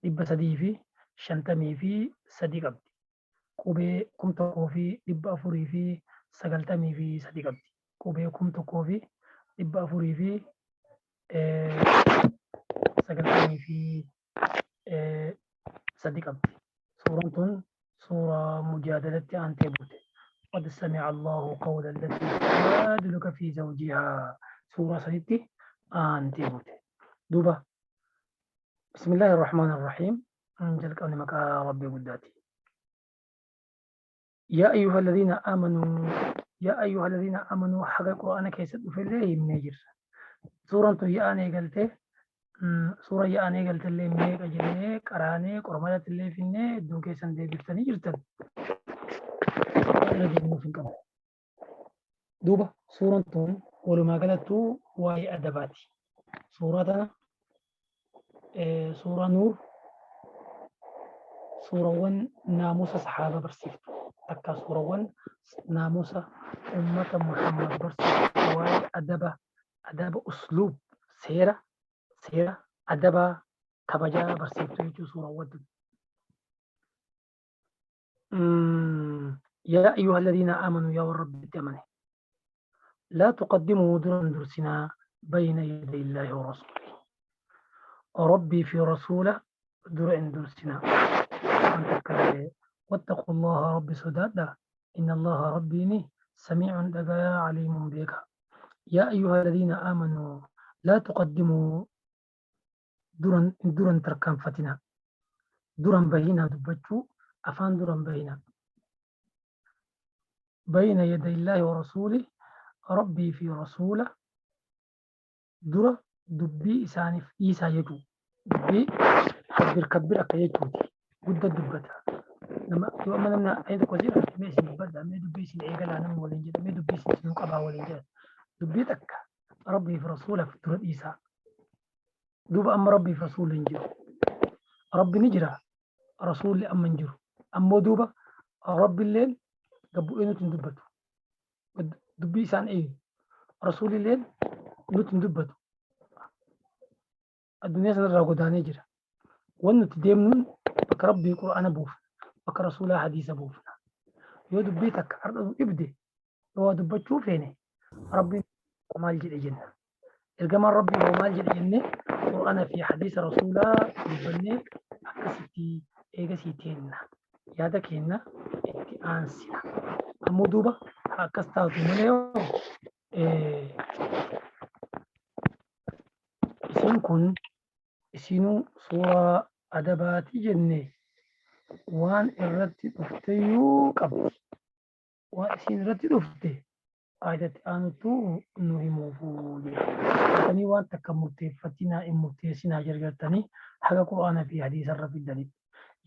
لب سدي في شنتمي في سدقبتي. قبي كم تقوفي لب أفوري في سقلتمي في سدقبتي. قبي كم تقوفي لب أفوري في سقلتمي في سدقبتي. سورة مجادلة عن تيبوت. قد سمع الله قول التي تجادلك في زوجها. سورة سنتي عن تيبوت. دوبا بسم الله الرحمن الرحيم. أنجلك أن مكا ربي قداتي. يا أيها الذين آمنوا حق القرآن كيسد في الله النجر. سورة يا أنا قلت سورة يا أنا قلت اللي ميك أجريك أراني قرمات اللي في النه دون كيسن دي بفتني جرتن. دوبا سورة ولما قلت واي أدباتي. سورة سورة نور سورة ون ناموس صحابة برسيفت تكا سورة ون ناموس أمة محمد برسيفت واي أدب أسلوب سيرة أدب كبجا برسيفت يجو سورة ود. يا أيها الذين آمنوا يا رب التمني لا تقدموا درسنا بين يدي الله ورسوله. ربي في رسوله درسنا واتقوا الله ربي سدادا إن الله ربيني سميع دقايا عليم بك. يا أيها الذين آمنوا لا تقدموا درن تركان فتنا درن بهنا دبجو أفان درن بهنا بين يدي الله ورسوله. ربي في رسوله درة دبي إسانف إيسا يجو دبي كبر أكيجو قد دبتها لما نمنا أيضا وزير ميس دبتها مي دبي سين عيقلا نم ولنجد مي دبي سين سنقبها ولنجد دبي تك ربي في رسوله في درة إيسا دوب أم ربي في رسول نجرو ربي نجرى رسول أم نجرو أم دوبا ربي الليل قبو إنو تندبتو دبي سان إيه رسول الليل نوت ندبتو الدنيا سنرى قداني جرى وانو تديمنون بك ربي قرآن بوف بك رسول حديث بوفنا يو دبيتك ابدي يو دبتشو فيني ربي ومال جل جنة القمر ربي ومال جل جنة قرآن في حديث رسولا دبني أكسيتي إيغسيتين يادك هنا itti aansina. Ammoo duuba akkas taatu malee isin kun isinuu suuraa adabaatii jennee waan irratti dhufteyyuu qabdi. Waan isin irratti dhufte aayidatti aanutu nu himuufuu jira. Akkanii waan takka murteeffatinaa hin murteessinaa jargartanii haga quraana fi hadiisa irra fidanii.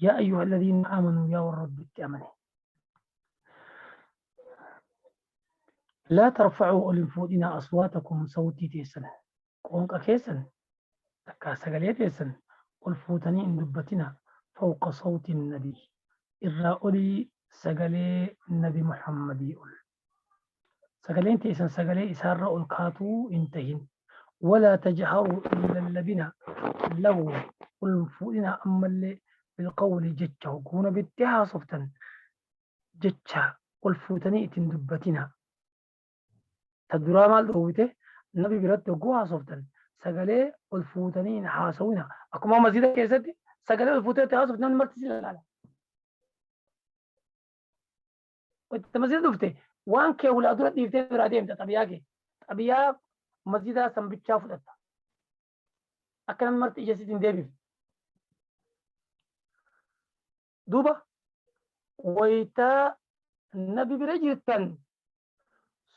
Yaa ayyuha alladhiina aamanuu yaa warra rabbitti amane. لا ترفعوا أولنفودنا أصواتكم صوتي تيسن قونك كيسن تكا سغلية تيسن ألفوتني إن دبتنا فوق صوت النبي إرى أولي سغلي النبي محمد يقول سغلين تيسن سغلي إسار الكاتو انتهن ولا تجهروا إلا الذين له ألفودنا أما اللي بالقول جتشه كون باتها صفتا جتشه ألفوتني إتن دبتنا تدرا مال دوته النبي برات جوا صفتن سجله الفوتنين حاسونا أكما مزيدا كيسدي سجله الفوتة تحاسبنا مرتسي لا وتمزيد دوته وان كه ولا دورة ديفته براديم تبيا مزيدا سنبتشا فتتا أكنا مرت إجازة ديبي دوبا ويتا النبي برجيتن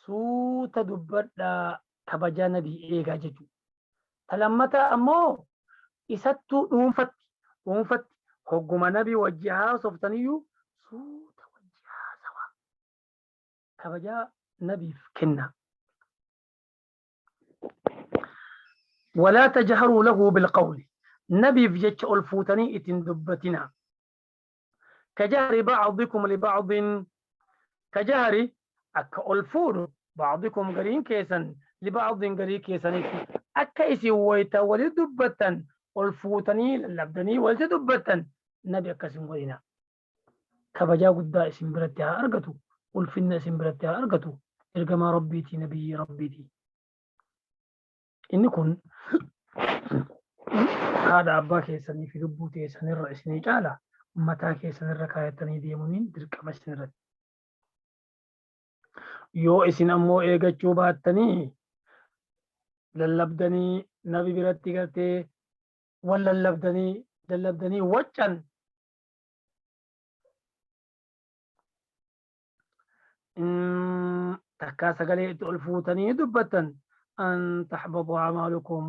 suuta dubbadhaa kabajaa nabii eegaa jechuudha. Talammataa ammoo isattuu dhuunfatti hogguma nabii wajji haasoftaniyyuu suuta wajji haasawaa kabajaa nabiif kenna. ولا تجهروا له بالقول نبي في جتش الفوتني اتن دبتنا كجهر بعضكم لبعض كجهر أكا الفور بعضكم قرين كيسا لبعض قرين كيسا أكا إسي ويتا ولدبتا الفوتني للبدني ولدبتا نبي أكاسم قرينا كبجا قدا اسم برتها أرقتو والفن اسم برتها أرقتو إرقما ربيتي نبي ربيتي إن كن هذا أبا كيساني في ربوتي سنر إسني جالا متى كيسان الركايتني ديمونين درك مسنرت yoo isin ammoo eegachuu baattanii lallabdanii nabi biratti gartee wal lallabdanii waccan takkaa sagalee itti ol fuutanii dubbattan an taxbadu acmaalukum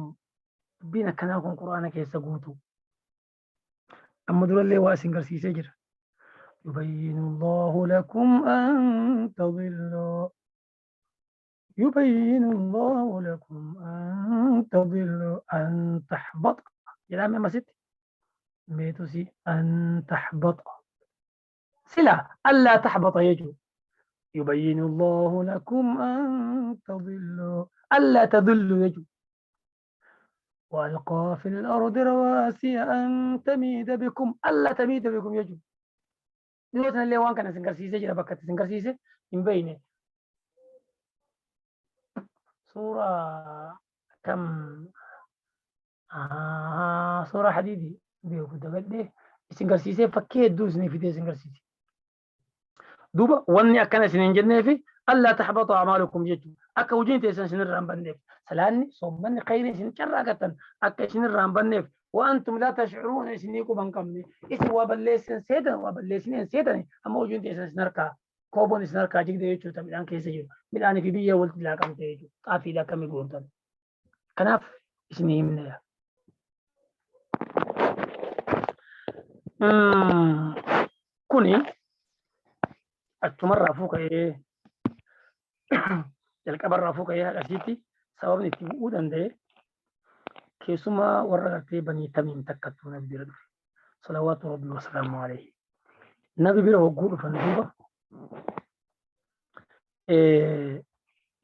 dubbiin akkanaa kun quraana keessa guutu amma durallee waa isin garsiisee jira يبين الله لكم أن تضلوا يبين الله لكم أن تضلوا أن تحبط يلا ما ست ميتوسي أن تحبط سلا ألا تحبط يجو يبين الله لكم أن تضلوا ألا تضلوا يجو وألقى في الأرض رواسي أن تميد بكم ألا تميد بكم يجو دلوقتي اللي وان كان سنقرسيسه جرى بكت سنقرسيسه من بينه صورة كم صورة حديدي بيوكو دقل سنقرسيسه فكيت دوسني في دي سنقرسيسه دوبا واني أكنا سننجلني في ألا تحبطوا أعمالكم يجو أكا وجين تيسان سنران بنيف سلاني صوبني خيرين سنشرقة أكا سنران بنيف وأنتم لا تشعرون إسنيكو بانكمني إسن وابليسن سيدن وابليسنين سيدن أما وجين تيسان سنركا كوبون سنركا جيك ديوچو تبدان كيسا جو بداني في بيئة ولد لاكم تيجو قافي لاكم يقولون كناف إسني منها كوني أتمرى فوق إيه الكبر فوق إيه أسيتي سبب نتيجة ده كيسما ورغتي بني تميم تكتون البرد صلوات ربي وسلامه عليه نبي بيره وقول فندوبة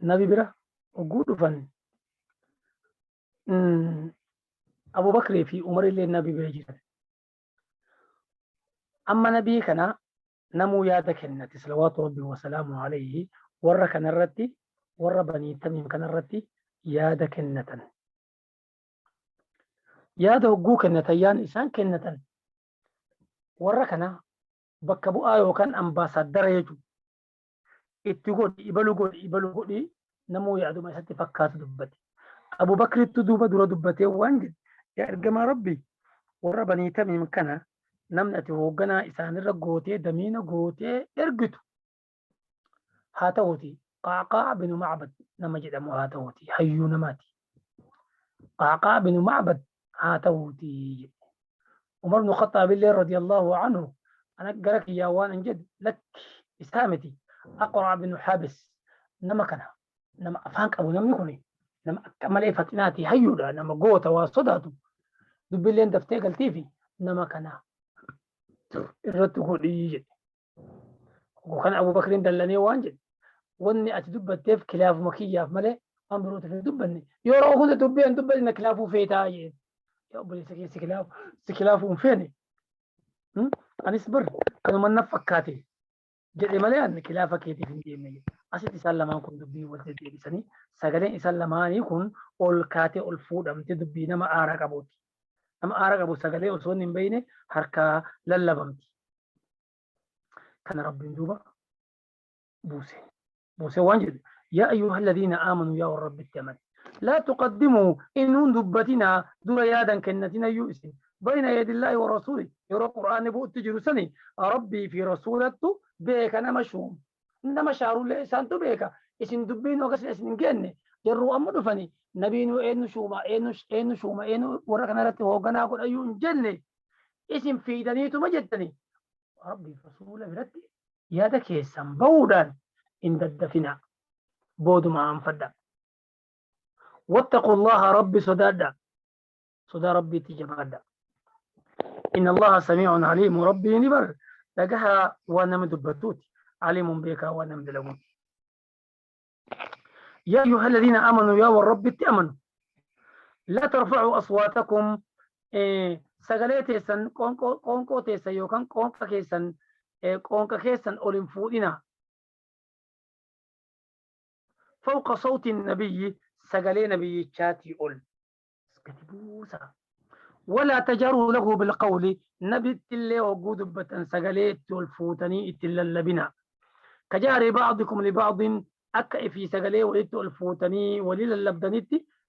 نبي بيره وقول فن أبو بكر في عمر اللي النبي بيره جدا أما نبي كنا نمو يادك النتي صلوات ربي وسلامه عليه ورّا كان الرتي ورّا بني تميم كان الرتي يادك النتن yaada hogguu kennatan yaan isaan kennatan warra kana bakka bu'aa yookaan ambaasaadara jechuudha. Itti godhi ibalu godhi namuu yaaduma isatti fakkaatu dubbate. Abu Bakrittu duuba dura dubbatee waan jedhe yaa ergamaa Rabbi warra Banii Tamiim kana namni ati hoogganaa isaanirra gootee damiina gootee ergitu haa ta'uuti Qaaqaa binu Macbad nama jedhamu haa ta'uuti hayyuu namaati. Qaaqaa binu Macbad haa ta'uuti. Umar ibn Khattaab illee radiyallahu anhu ana gara kiyyaa waan hin jedhu lakki isaa miti. Aqraa binu Habis nama kana nama afaan qabu namni kun nama akka malee faxinaati hayyuudha nama goota waa sodaatu dubbileen daftee galtii fi nama kana irratti godhii jedhe. Kan Abu Bakrin dallanii waan jedhe wanni ati dubbatteef kilaafuma kiyyaaf malee waan birootiif hin dubbanne yeroo hunda dubbiin dubbanne kilaafuu feetaa jedhe. Yaa obboleessa kee si kilaafuu hin feene anis bar kanuma na fakkaate jedhe malee ani kilaafa keetiif hin deemne jedhe. Asitti isaan lamaan kun dubbii wal deddeebisanii sagaleen isaan lamaanii kun ol kaatee ol fuudhamte dubbii nama aara qabuuti. Nama aara qabu sagalee osoo hin beeyne harkaa lallabamti. Kana rabbiin duuba buuse waan jedhu yaa ayyuha alladhiina aamanuu yaa warra rabbitti amane laa tuqaddimuu innuun dubbatina dura yaadan kennatinayyuu isin bayna yadillaahi wa rasuuli yeroo qur'aanni bu'utti jiru sani rabbii fi rasuulattu beeka nama shaarullee isaantu beeka isin dubbiin ogas isin hin genne jarruu amma dhufani nabiinuu eenyu shuuma eenyu warra kanarratti hoogganaa godhayyuu hin jenne isin fiidaniituma jettani rabbii fi rasuula biratti yaada keessan bahuudhaan hin daddafina booduma aanfadha. واتقوا الله ربي صدا ربي تجبادا إن الله سميع عليم ربي نبر لقها وانا مدبتوت عليم بك وانا مدلمون. يا أيها الذين آمنوا يا والرب تأمنوا لا ترفعوا أصواتكم سغليتي سن قونكو تيسا يوكان قونكا كيسن أولين فودنا فوق صوت النبي سقلي نبي شاتي أول كتبوسا ولا تجروا له بالقول نبي اللي وجود بتن سقلي الفوتني اتلا اللبنا كجاري بعضكم لبعض أكا في سقلي ولدت الفوتني ولل اللبدنيت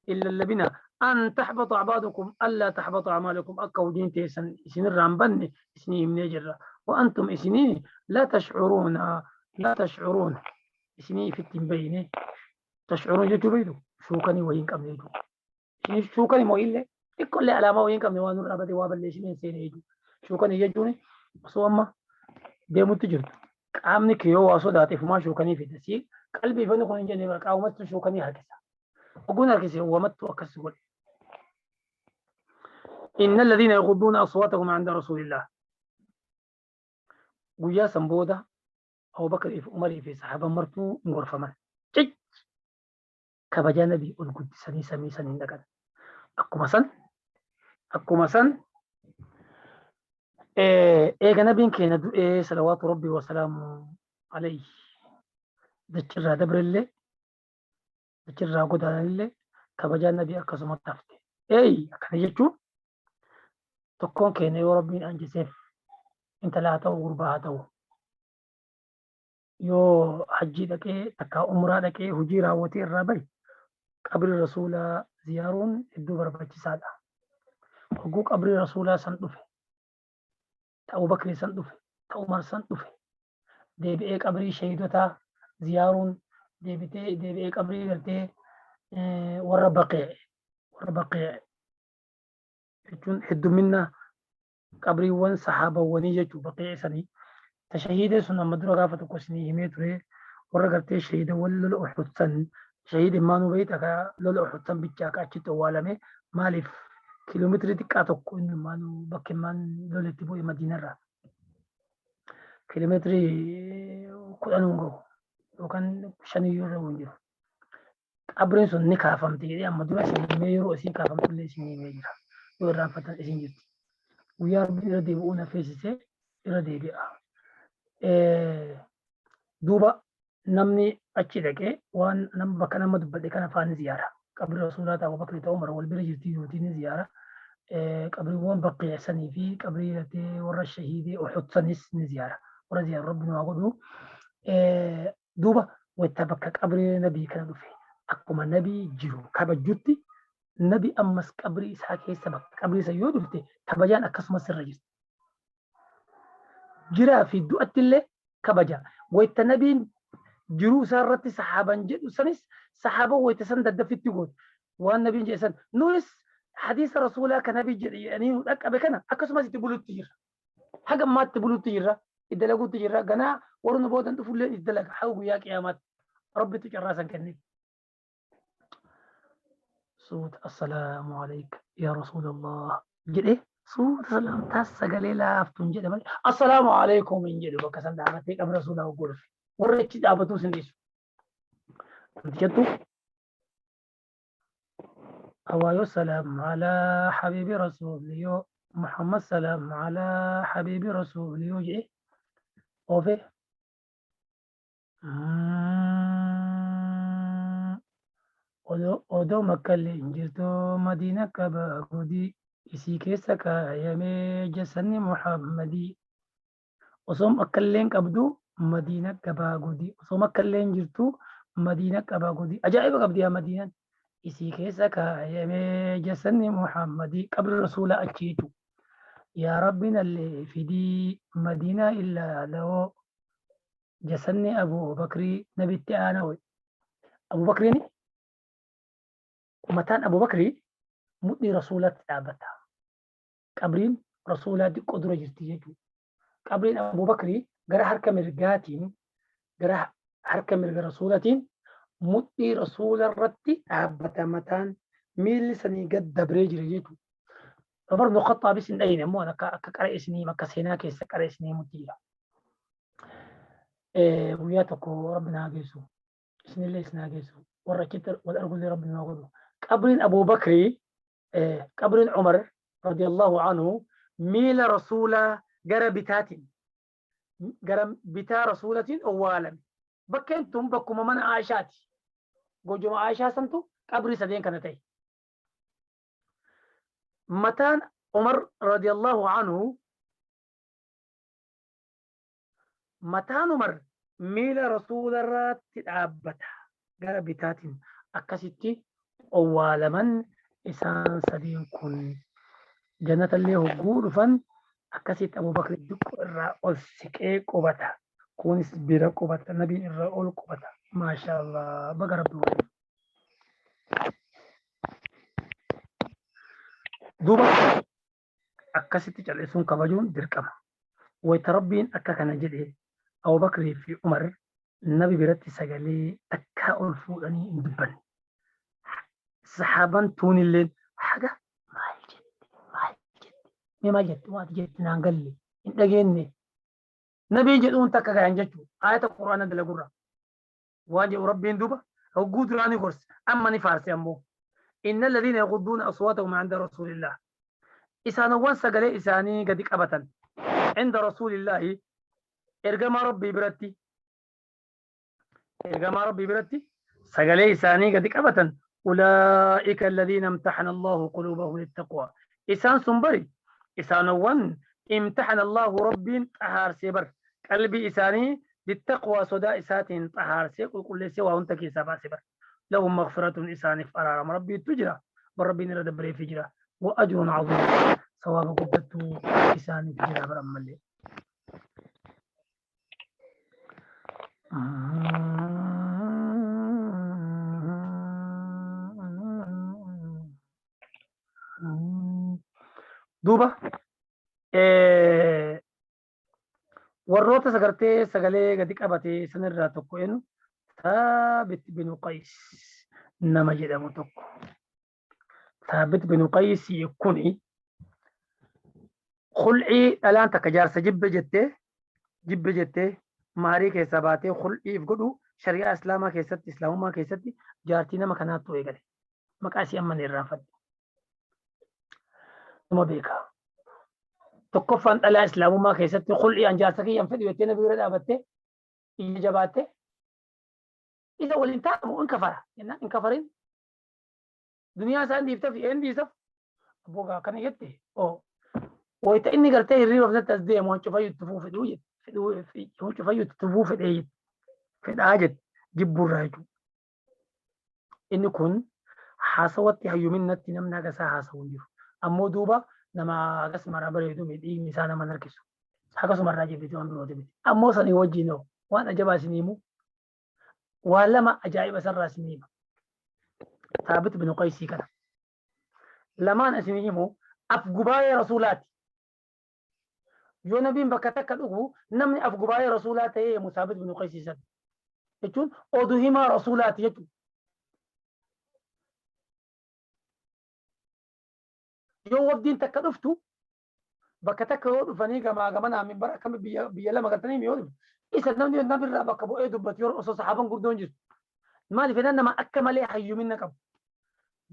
إلا اللبنا أن تحبط أعمالكم ألا تحبط أعمالكم أكا ودين تيسن إسن الرامبن إسني من جرة وأنتم إسني لا تشعرون إسني في التنبين تشعرون جتبيدو شوكني وين كم يجو شوكني مو إلا كل علامة وين كم يوانو رابطي وابليش من سين يجو شوكني يجوني أصوما ديمو تجرد قامني كيو واسو داتي فما شوكني في تسيق قلبي فنو كون جاني بقى ومت شوكني هكذا وقونا هكذا ومت وكسول إن الذين يغضون أصواتهم عند رسول الله ويا سمبودا أو بكر في عمر في صحابة مرتو مغرفة من kabajaa nabii ol guddisanii samii saniin dhaqan. Akkuma san eega nabiin keenya du'ee salawaatu rabbii wasalaamu alayhi dachirraa dabrellee dachirraa godaanillee kabajaa nabii akkasumatti hafte. Akkana jechuun tokkoon keenya yoo rabbiin anjiseef intala haa ta'u gurbaa haa ta'u yoo hajjii dhaqee takkaa umraa dhaqee hojii raawwatee irraa bahe qabri rasuulaa ziyaaruun hedduu barbaachisaadha. Hogguu qabri rasuulaa san dhufe ta'uu bakrii san dhufe ta'uu umar san dhufe deebi'ee qabrii shahiidotaa ziyaaruun deebi'ee qabrii galtee warra baqee jechuun heddumminna qabriiwwan sahaabawwanii jechuu baqee sanii tashahiidee sun amma dura gaafa tokko isinii himee ture warra gartee shahiidawwan lola uxudsan شهيد ما نبيت أكا لولا أحطن بيتشاك أشيت والله مالف كيلومتر تكاتوك إنه ما نبكي ما لولا تبوي مدينة را كيلومتر كلانونغو وكان شنو يورو ونجو أبرين سن نكافم تيجي أما دولا سن ميرو أسين كافم تولي سن ميجرا يوران فتن أسين جت ويار بيردي بونا فيسي يردي بيا دوبا namni achi dhaqee waan bakka nama dubbate kana faana ziyaara qabri rasuulaa ta'uu bakka ta'uu mara wal bira jirti yootiin ziyaara qabriiwwan baqqeessanii fi qabrii latee warra shahiidee uxudsanis ni ziyaara. Warra ziyaara rabbi nu haa godhu. Duuba wayita bakka qabrii nabii kana dhufe akkuma nabii jiru kabajutti nabi ammas qabrii isaa keessa bakka qabrii isa yoo dhufte kabajaan akkasumas irra jirti. Jiraa fi du'atti illee kabaja. Wayita nabiin jiruu isaa irratti sahaaban jedhu sanis sahaaban wayita san daddafitti goote. Waan nabiin jedhe san nunis hadiisa rasuulaa kan nabii jedhe jedhanii nu dhaqqabe kana akkasumas itti bulutti jirra. Haga ammaatti bulutti jirra. Itti dalaguutti jirra. Ganaa warra boodan dhufullee itti dalaga. Haa guyyaa qiyaamaatti rabbitti carraasan kennee. صوت السلام عليك يا رسول الله جدي صوت السلام تاسجلي لا أفتون جدي السلام عليكم من جدي بكسر دعوتك أمر رسول الله وقول وريتش دعوته سنديس جدو أوايو سلام على حبيب رسول يو محمد سلام على حبيب رسول يو جي أوفي odoo makkallee hin jirtu madiina qaba gudii isii keessa kaayamee jasanni muhammadii osoo makkalleen qabdu madiina qaba gudii osoo makkalleen jirtu madiina qaba gudii ajaa'iba qabdi yaa madiinaan isii keessa kaayamee jasanni muhammadii qabri rasuula achiitu yaa rabbi nallee fidii madiinaa illaa lawoo jasanni abuu bakrii nabitti aanawee abuu bakriini متان أبو بكر مدني رسولات ثابتة قبرين رسولات قدرة جرتيجو قبرين أبو بكر جرى حركة مرجاتين جرى حركة مرج رسولاتين مدني رسول الرتي ثابتة متان ميل سني قد دبريج رجيتو عمر بن الخطاب بسن أين مو أنا كقرأ سني مكسينا كيس قرأ سني مديرة وياتكو ربنا جيسو بسم الله سنا جيسو وركتر والأرجل لربنا وغضو قبرين أبو بكر قبرين عمر رضي الله عنه ميل رسولة جرى بتاتين جرى بتا رسولة أولا بكنتم بكم من عائشاتي جوجو عائشة سنتو قبري سدين كانتي متان عمر رضي الله عنه متان عمر ميل رسول الرات تتعبتها جرى بتاتين أكستي أول من إسان سدين كن جنة اللي هو جورفن أكست أبو بكر الدك الرأول سكي قبتا كونس بيرا قبتا نبي الرأول قبتا ما شاء الله بقرب دوالي دوبا أكست جلسون كبجون دركما ويتربين أكاكنا جده أبو بكر في عمر النبي برتي سجلي تكا ألفوني اندبن صحابان توني الليل حاجة ما جت ما جت نانجلي إنت جيني نبي جدون تكا عنجتو آية القرآن دل قرآن واجب ربي دوبا أو جود راني قرص أما نفارس أمو إن الذين يغضون أصواتهم عند رسول الله إسانه وانسا قلي إساني قدك أبتا عند رسول الله إرقام ربي برتي إرقام ربي برتي سقلي إساني قدك أبتا أولئك الذين امتحن الله قلوبهم للتقوى إسان سنبري إسان ون امتحن الله ربي طهار سبر قلبي إساني للتقوى صداء إساتين طهار سيقول كل سوى وانتكي سبا سبر لهم مغفرة إساني فرارم ربي تجرى بربي نرد بري فجرى وأجر عظيم صواب قدته إساني تجرى برم اللي دوبا warroota sagartee sagalee gadi qabate sanirraa tokko eenyu Thaabit bin Qays nama jedhamu tokko. Thaabit bin Qays kuni khul'ii dhalaan takka jaarsa jibbe jettee maarii keessaa baatee khul'iif godhu shari'aa islaamaa keessatti islaamummaa keessatti jaartii nama kanaattu eegale. Maqaa isii amma irraanfadhe. Nama beekaa. tokkoffaan dhalaa islaamummaa keessatti khul'ii anjaarsa kiyyan fedhu jettee nabi bira dhaabattee iyya jabaattee isa waliin taa'amu in kafara jennaan in kafarin duniyaa isaan dhiifteef een dhiisaf أبوك كان يتي أو ويتأني قلت هي ريبة بنت أزدي ما نشوف أي تفوف دوجت في نشوف أي تفوف أي في الحاجة جبوا الراجو إنه كن حاسوت هيو من نتي نمنا قسا حاسون جيو أمو دوبا نما قس مرا بريدو ميدي مثالا ما نركسو حقا سمر راجي بيتي وان برودي بيتي أمو سني وجينو وان أجابا سنيمو ولما أجايب سر سنيمو ثابت بن قيسي كان لما أسنيمو أفقبايا رسولاتي yoo nabiin bakka takka dhugu namni af gubaayee rasuulaa ta'ee Musaabit bin Qais san jechuun oduu himaa rasuulaati jechuudha. Yoo wabdiin takka dhuftu bakka takka yoo dhufanii gamaa gamanaa minbar akkami biyya lama galtanii yoo dhufu isa namni nabirraa bakka bu'ee dubbatu yoo osoo saxaaban gurdoon jiru maaliif jedhan nama akka malee hayyumina qabu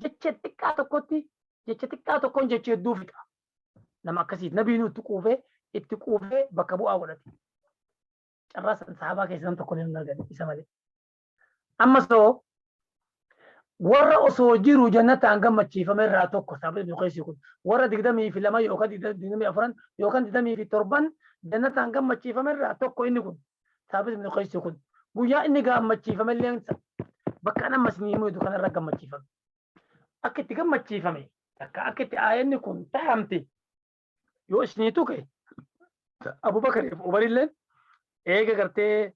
jecha xiqqaa tokkoon jecha hedduu fixa nama akkasiit nabiin itti quufee bakka bu'aa godhate carraa saxaabaa keessa nam tokko hin argane isa malee ammas ta'oo warra osoo jiru jannataan gammachiifame irraa tokko Saabit bin Qais kun warra 22 yookaan 24 yookaan 27 jannataan gammachiifame irraa tokko inni kun Saabit bin Qais kun guyyaa inni gammachiifame illee bakka nama siniimuu hedduu kanarra gammachiifame akka itti gammachiifame akka itti aayanni kun taa'amte yoo isiniitu ka'e Abubakar fi Umar illee eega gartee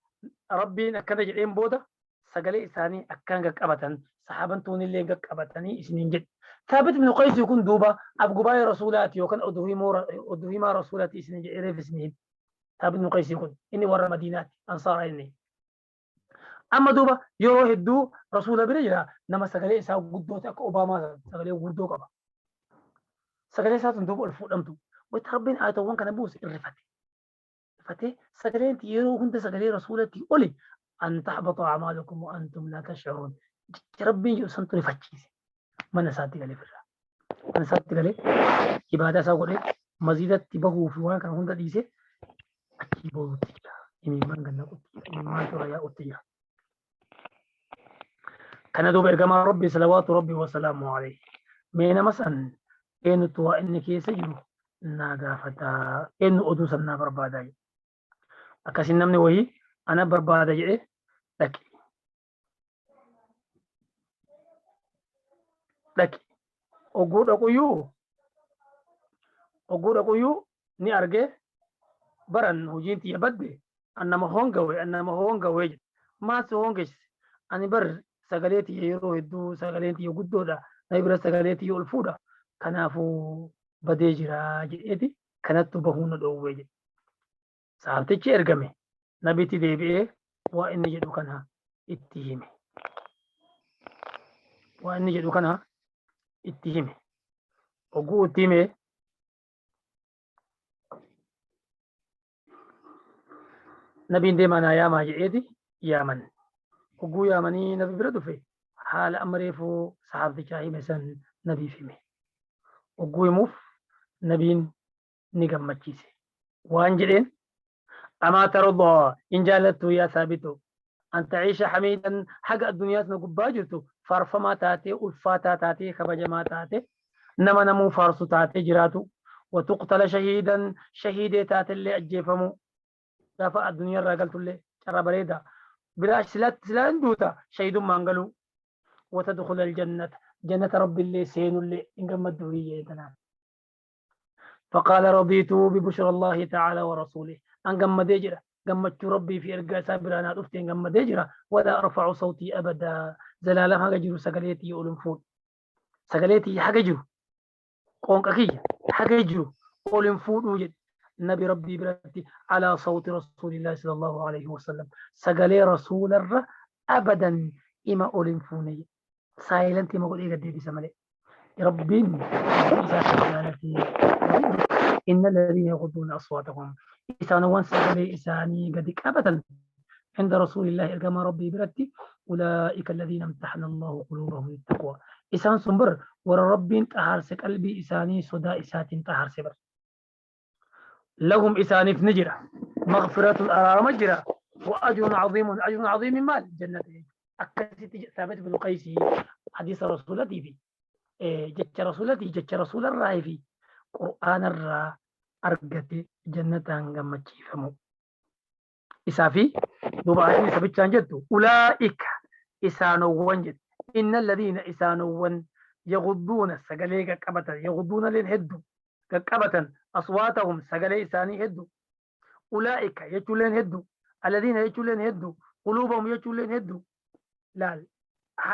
rabbiin akkana jedheen booda sagalee isaanii akkaan qaqqabatan sahaban tuun illee qaqqabatanii isiniin jedhe Saabit bin Qais kun duuba afgubaayee rasuulaati yookaan oduu himaa rasuulaati isiniin jedheef isiniin Saabit bin Qais kun inni warra Madiinaati ansaara inni amma duuba yeroo hedduu rasuula bira jira nama sagalee isaa guddooti akka Obaamaa sagalee guddoo qaba sagalee isaa tun duuba ol fuudhamtu wayita rabbiin aayatawwan kana buuse irrifate سكرين يرو كنت سكرين رسولتي أولي أن تحبط أعمالكم وأنتم لا تشعرون ربي يسنت لفتشيس من ساتي قال فرا من ساتي قال إبادة ساقول مزيدة تبهو في وانا كان هندا ديسه أكيبو تيجا إمي من قلنا قلت إمي ما ترى قلت كان دوب إرقام ربي صلوات ربي وسلامه عليه مين مثلا إن توا إنك يسجلو ناقا فتا إن أدوس النابر بعداي أكاسين نمني وهي أنا بربادة جئ لك أقول أقول ني أرجع بران هجينتي يبدي أنا ما هونغوي ما سهونغش أنا بر سجلتي يرو يدو سجلتي يقدو دا نيبر سجلتي يولفودا كنافو بديجرا جئتي كانت بهون دووي saabtichi ergame nabitti deebi'ee waa inni jedhu kana itti hime oguu itti hime nabiin deemanaa yaamaa jedheeti yaaman oguu yaamanii nabi bira dhufe haala ammareefuu saabtichaa hime san nabiif hime oguu himuuf nabiin ni gammachiise waan jedheen أما ترضى إن جالته يا ثابت أن تعيش حميدا حق الدنيا نقباجته فارفما تاتي ألفاتا تاتي خبجما تاتي نما نمو فارس تاتي جراتو وتقتل شهيدا شهيدي تاتي اللي أجيفمو دافع الدنيا راقلت اللي شرى بريدا بلا سلان دوتا شهيد مانقلو وتدخل الجنة جنة رب اللي سين اللي إنقم الدورية فقال رضيت ببشر الله تعالى ورسوله أن قمدي جرا قمت ربي في إرقاء سابرانا رفتين قمدي جرا ولا أرفع صوتي أبدا زلالا حقا جرو سقليتي يقولون فود سقليتي حقا جرو قونك أكي حقا جرو يقولون فود وجد النبي ربي براتي على صوت رسول الله صلى الله عليه وسلم سقلي رسول الر أبدا إما أولين فوني سايلنتي ما قول إيقا دي بسمالي ربي إن الذين يغضون أصواتهم إسانوا وانسقلي إساني قدك أبدا عند رسول الله كما ربي برتي أولئك الذين امتحن الله قلوبهم للتقوى إسان سنبر ور ربي انتحرس قلبي إساني صدا إسات انتحرس بر لهم إساني في نجرة مغفرة الأرام مجرة وأجر عظيم مال جنة أكست ثابت بن قيس حديث رسول الله jecha rasuulati jecha rasuularraa fi qur'aanarraa argate jannataan gammachiifamu. Isaa fi duuba aayatni sabichaan jettu ulaa'ika isaanowwan jedhu inna alladhiina isaanowwan yaghudduuna sagalee qaqqabatan yaghudduuna leen hedduu qaqqabatan aswaatahum sagalee isaanii hedduu ulaa'ika jechuuleen hedduu alladhiina jechuuleen hedduu quluubahum jechuuleen hedduu laal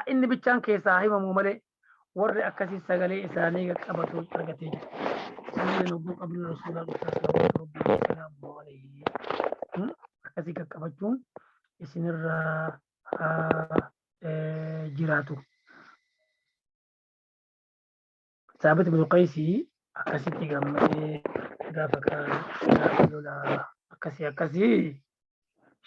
inni bichaan keessaa himamu malee warri akkasii sagalee isaanii qaqqabatu argatee jira. Sagalee nubbuu qablu rasuulaa rabbii salaamu alayhi akkasii qaqqabachuun isinirraa jiraatu. Saabit bin Qaysii akkasitti gammadee gaafa lolaa akkasii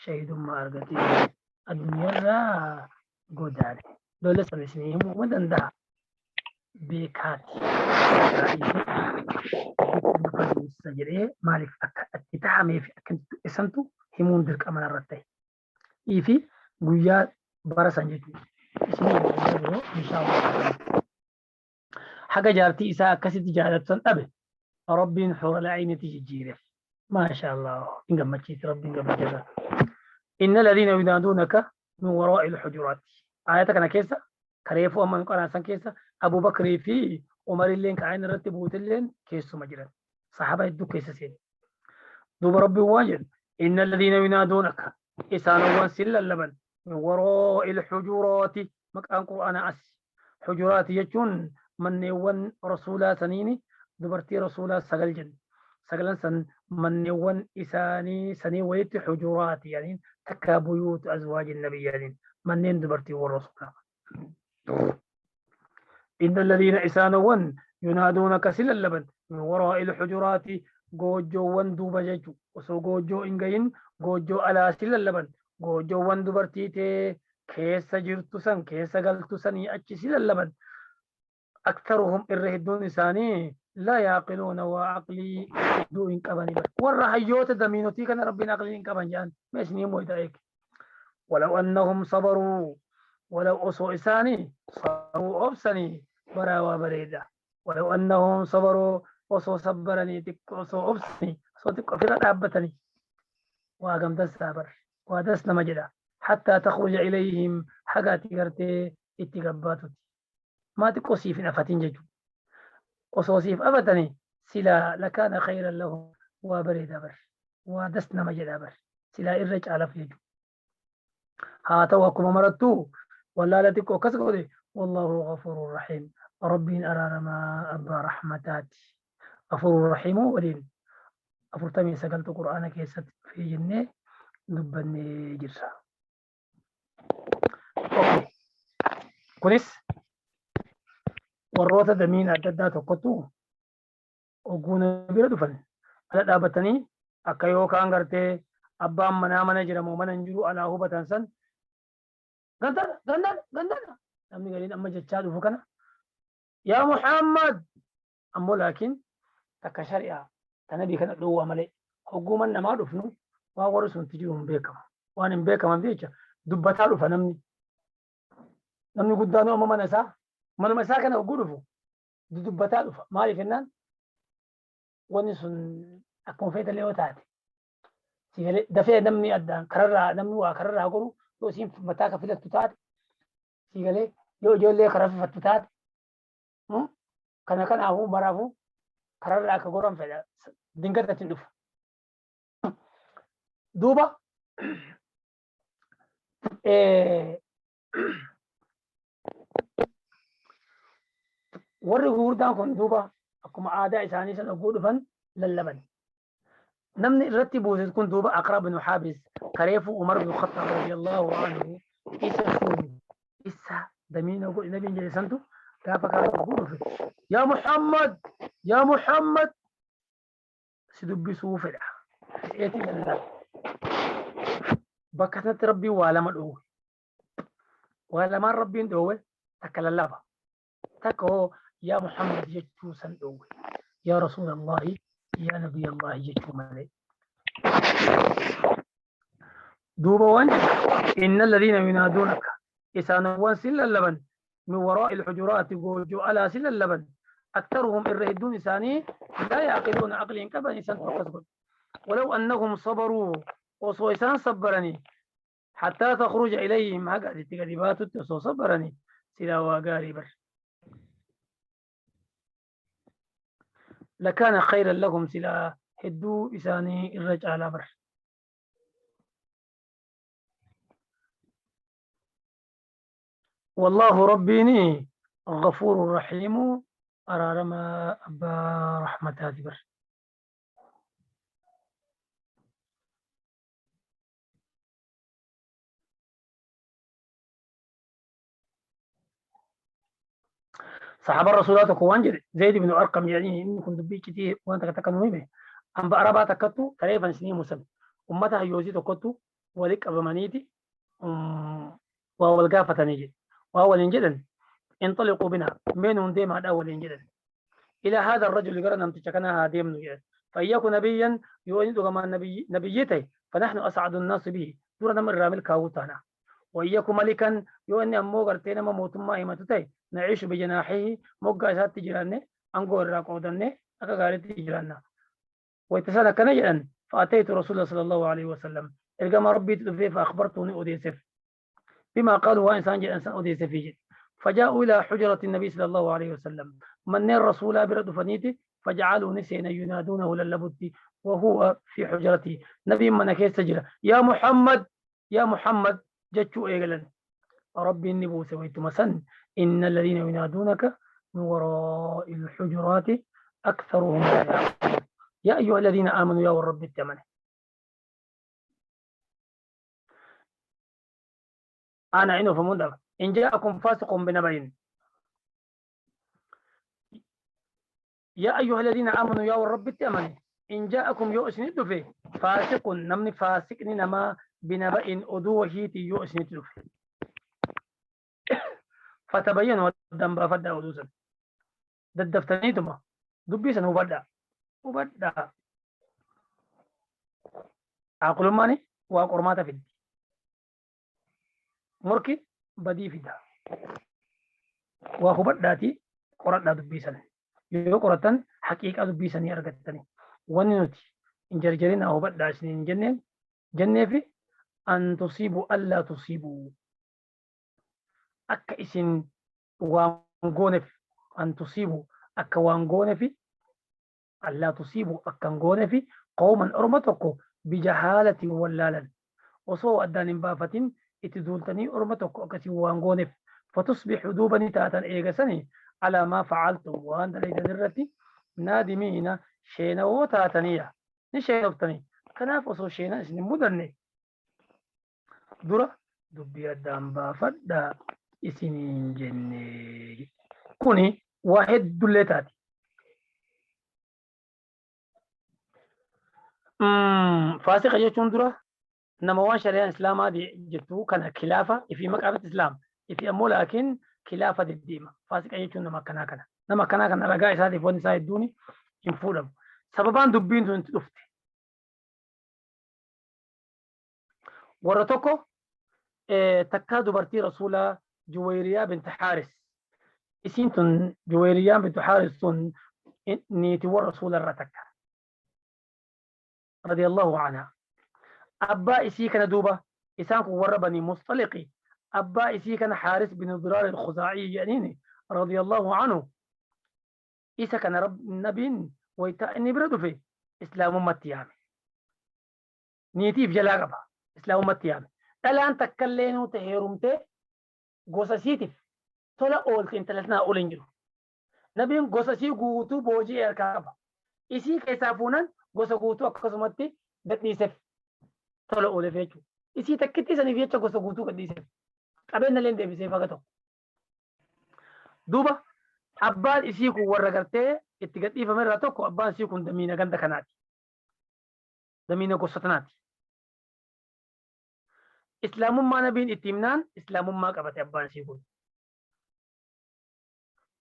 shahidummaa argatee addunyaarraa godaane. Lola sana isinii himuu danda'a. Beekaati. Jedhee maaliif akka itti taa'amee fi akka isantu himuun dirqama irratti ta'e. Ifi guyyaa bara san jechuudha. Isin biroo inshaa'Allah. Haga jaartii isaa akkasitti jaalatan dhabe Rabbiin hurul ayniti jijjiireef. Maashaallah. In gammachiise Rabbiin gammachiisa. Inna alladhiina yunaadunaka min waraa'il hujuraati. Aayata kana keessa kareefuu amma nuqanaa san keessa Abu Bakrii fi Umar illeen ka'aan irratti buutilleen keessuma jiran. Sahaba hedduu keessa seene. Duuba Rabbiin waan jedhu inna alladhiina yunaadunaka isaanowwan sin lallaban min waraa'il hujuraati maqaan qur'aanaa as. Hujuraati jechuun manneewwan rasuulaa saniini dubartii rasuulaa sagal jennu. Sagalan san manneewwan isaanii sanii wayitti hujuraati yaaniin takka buyuutu azwaajin nabiyyaaniin manneen dubartiiwwan rasuulaa. إن الذين إسانوا ينادونك سللبا من وراء الحجرات جوجو وندو بججو وسو جوجو إنجين جوجو على سللبا جوجو وندو برتيتي كيس جرتسن كيس قلتسن أتش سللبا أكثرهم الرهدون إساني لا يعقلون وعقلي دو إن كبني بس والرحيوت دمينوتي كان ربنا عقلي إن كبن جان ماشني مويتايك ولو أنهم صبروا ولو أصوا إساني صبروا أبسني براوا بريدة ولو أنهم صبروا أصوا صبرني تك أصوا أبسني صوتك في رأبتني وأقم تسابر ودسنا مجدا حتى تخرج إليهم حاجات يرتي اتقباتك ما تقصي في نفتين ججو أصوصيف أبتني سلا لكان خيرا لهم وبريدة بر ودسنا مجدا بر سلا إرج على فيجو هاتوا كما مرتو ولا لا تكو كسكودي والله غفور رحيم ربي أرى ما أبا رحمتات غفور رحيم ولين أفرتمي سقلت قرآن كيست في جنة دبني جرسا أوكي كونس والروتا دمين أددا تقطو وقونا بيردو فن ألا دابتني أكيو كانغرتي أبا منا جرمو من انجلو على هو بتنسن غندنا namni galiin amma jechaa dhufu kana yaa Muhammad ammoo laakiin takka shari'aa tanabii kana dhowwaa malee hogguman namaa dhufnu waan warri sun jiru hin beekamu waan hin beekaman jecha dubbataa dhufa namni guddaanu amma manuma isaa kana hogguu dhufu dubbataa dhufa maaliif jennaan wanni sun akkuma feetallee yoo taate sigalee dafee namni addaan namni waa kararraa goru yoo isiin mataa ka filattu taate sigalee yoo ijoollee karaa fifattu taate kana kanaafuu maraafuu kararraa akka goran fedha dingata hin dhufu. Duuba warri gurguddaan kun duuba akkuma aadaa isaanii sana oguu dhufan lallaban. Namni irratti buuses kun duuba Aqra bin Haabis kareefuu Umar bin Khattab radiyallahu anhu isa دمينا وقول النبي جل سنتو كافك على الغرفة يا محمد سدبي سوف له إيتي الله بكتت ربي ولا ما الأول ولا ما ربي ندوه تكل الله تكو يا محمد جتو سندوه يا رسول الله يا نبي الله جتو مالي دوبا وان إن الذين ينادونك إسانوان سلا لبن من وراء الحجرات جو على سل اللبن أكثرهم الرهدون ثاني لا يعقلون عقل كبني سنتقصد ولو أنهم صبروا وصويسان صبرني حتى تخرج إليهم حق التقديبات التصو صبرني سلا وقاري بر لكان خيرا لهم سلا هدو إساني الرجال بر والله ربيني غفور رحيم أرارما أبا رحمة بر صحابة الرسولات كوان زيد بن أرقم يعني إن كنت بي كتير وأنت كتكنوا به أم بأربعة تكتو تقريبا سنين مسلم أمتها يوزي تكتو ولك أبمانيتي والقافة نجد وأول جدا انطلقوا بنا من ديم هذا أول جدا إلى هذا الرجل قرنا امتشكنا ديم نجد فإياكم نبيا يؤيد كما نبيته فنحن أسعد الناس به دورنا من رامل كاوتانا وإياكم ملكا يؤني أمو قرتين مموت ما همتتي نعيش بجناحه موقع إسات تجراني أنقول راقودني أكا قالت تجرانا ويتسالة كنجلا فأتيت رسول الله صلى الله عليه وسلم إلقام ربي تدفي فأخبرتني أديسف بما قالوا وإنسان جل إنسان أديسف جد فجاءوا إلى حجرة النبي صلى الله عليه وسلم من الرسول برد فنيته فجعلوا نسينا ينادونه للبد وهو في حجرته نبي من كيس سجل يا محمد يا محمد جتشو إيقلا ربي النبو سويت مسن إن الذين ينادونك من وراء الحجرات أكثرهم لا يعقلون يا أيها الذين آمنوا يا رب التمن أنا عينه فمندب إن جاءكم فاسق بنبأ يا أيها الذين آمنوا يا رب التمن إن جاءكم يؤسند فيه فاسق نمني فاسق نما بنبأ أدوه هيتي يؤسند فيه فتبينوا الدنبا فدا ودوسا ددفتنيتما دبيسا وبدا عقل ماني وقرمات في مركي بدي فيدا وخبداتي قرأنا دبيسا يو قرأتن حقيقة دبيسا يرغتني وننتي إن جرجرين أو بدا سنين جنة في أن تصيبوا ألا تصيبوا akka isin waan gooneef an tusiibu akka waan gooneefi allaa tusiibu akka hin gooneefi qawman orma tokko bijahaalatin wallaalan osoo addaan hin baafatin itti duultanii orma tokko akkasii waan gooneef fatusbixu duubani taatan eegasanii alaa maa facaltum waan dalaytan irratti naadimiina sheenawoo taataniya ni sheenoftanii kanaaf osoo sheenaa isin hin mudanne dura dubbii addaan baafadhaa isinin jenne kuni waa heddullee taati faasiqa jechuun dura nama waan shari'aan islaamaa jettu kana kilaafa ifi maqaafat islaam ifi ammoo laakiin kilaafa deddeema faasiqa jechuun nama akkanaa kana ragaa isaatiif wanti isaa hedduun hin fuudhamu sababaan dubbiin sun itti dhufte warra tokko takkaa dubartii rasuulaa جويرية بنت حارس اسمتن جويرية بنت حارس نيتي ورسول الرتك رضي الله عنها أبا إسي كان دوبة إسانك وربني مصطلقي أبا إسي كان حارس بن ضرار الخزاعي جانيني رضي الله عنه إسا كان رب النبي ويتأني بردو في إسلام متيامي نيتي في جلاغبا إسلام متيامي الآن تكلينو تهيرمتي gosa siitiif tola ooltiin talatnaa oolin jiru. Nabiin gosa sii guutuu boojii harkaa qaba. Isii keessaa fuunan gosa guutuu akkasumatti gadhiiseef tola ooleef jechuudha. Isii takkitti saniif jecha gosa guutuu gadhiiseef. Qabeenya illee deebiseef haga tokko. Duuba abbaan isii kun warra gartee itti gadhiifame irraa tokko abbaan isii kun damiina ganda kanaati. Damiina gosa tanaati. islaamummaa nabiin itti himnaan islaamummaa qabate abbaan isii kun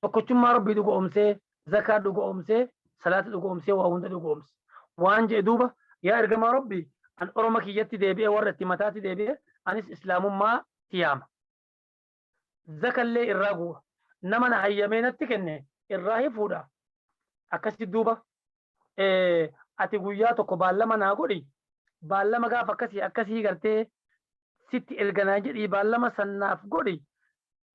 tokkochummaa rabbii dhugoomsee zakaa dhugoomsee salaata dhugoomsee waa hunda dhugoomse waan jedhe duuba yaa ergamaa rabbii an orma kiyyatti deebi'ee warra itti mataatti deebi'ee anis islaamummaa tiyaama zaka illee irraa guura nama na hayyamee natti kenne irraa hin fuudha akkasi duuba ati guyyaa tokko baallama naa godhi baallama gaafa akkasii gartee sitti erganaa jedhii baallama sannaaf godhi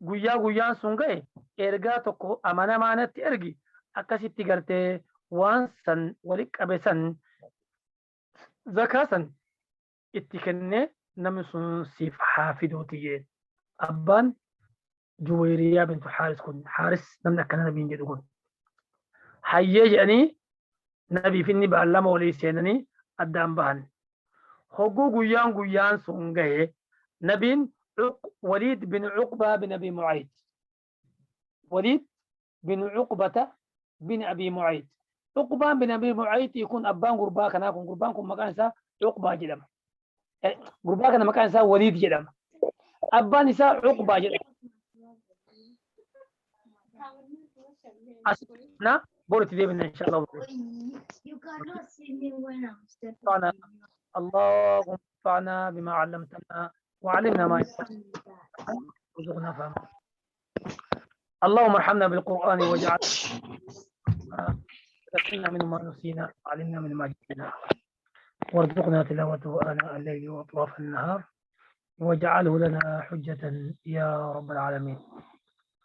guyyaan sun ga'e ergaa tokko amanamaa natti ergi akkasitti gartee waan san walitti qabe san zakaa san itti kennee namni sun siif haa fiduuti jeen abbaan Juwayriyaa bintu Haaris kun Haaris namni akkana nabiin jedhu kun hayyee jedhanii nabiif inni baallama walii seenanii addaan bahan hogguu guyyaan sun ga'e nabiin وليد بن عقبة بن أبي معيط وليد بن عقبة بن أبي معيط عقبة بن أبي معيط يكون أبان قربا كنا يكون قربان كم مكان سا عقبة جدم قربا كنا مكان سا وليد جدم أبان سا عقبة جدم أسنا بورت دي إن شاء الله اللهم انفعنا بما علمتنا وعلمنا ما يرزقنا فهمه اللهم ارحمنا بالقرآن واجعلنا من ما نسينا وعلمنا من ما جهلنا وارزقنا تلاوته آناء الليل وأطراف النهار واجعله لنا حجة يا رب العالمين.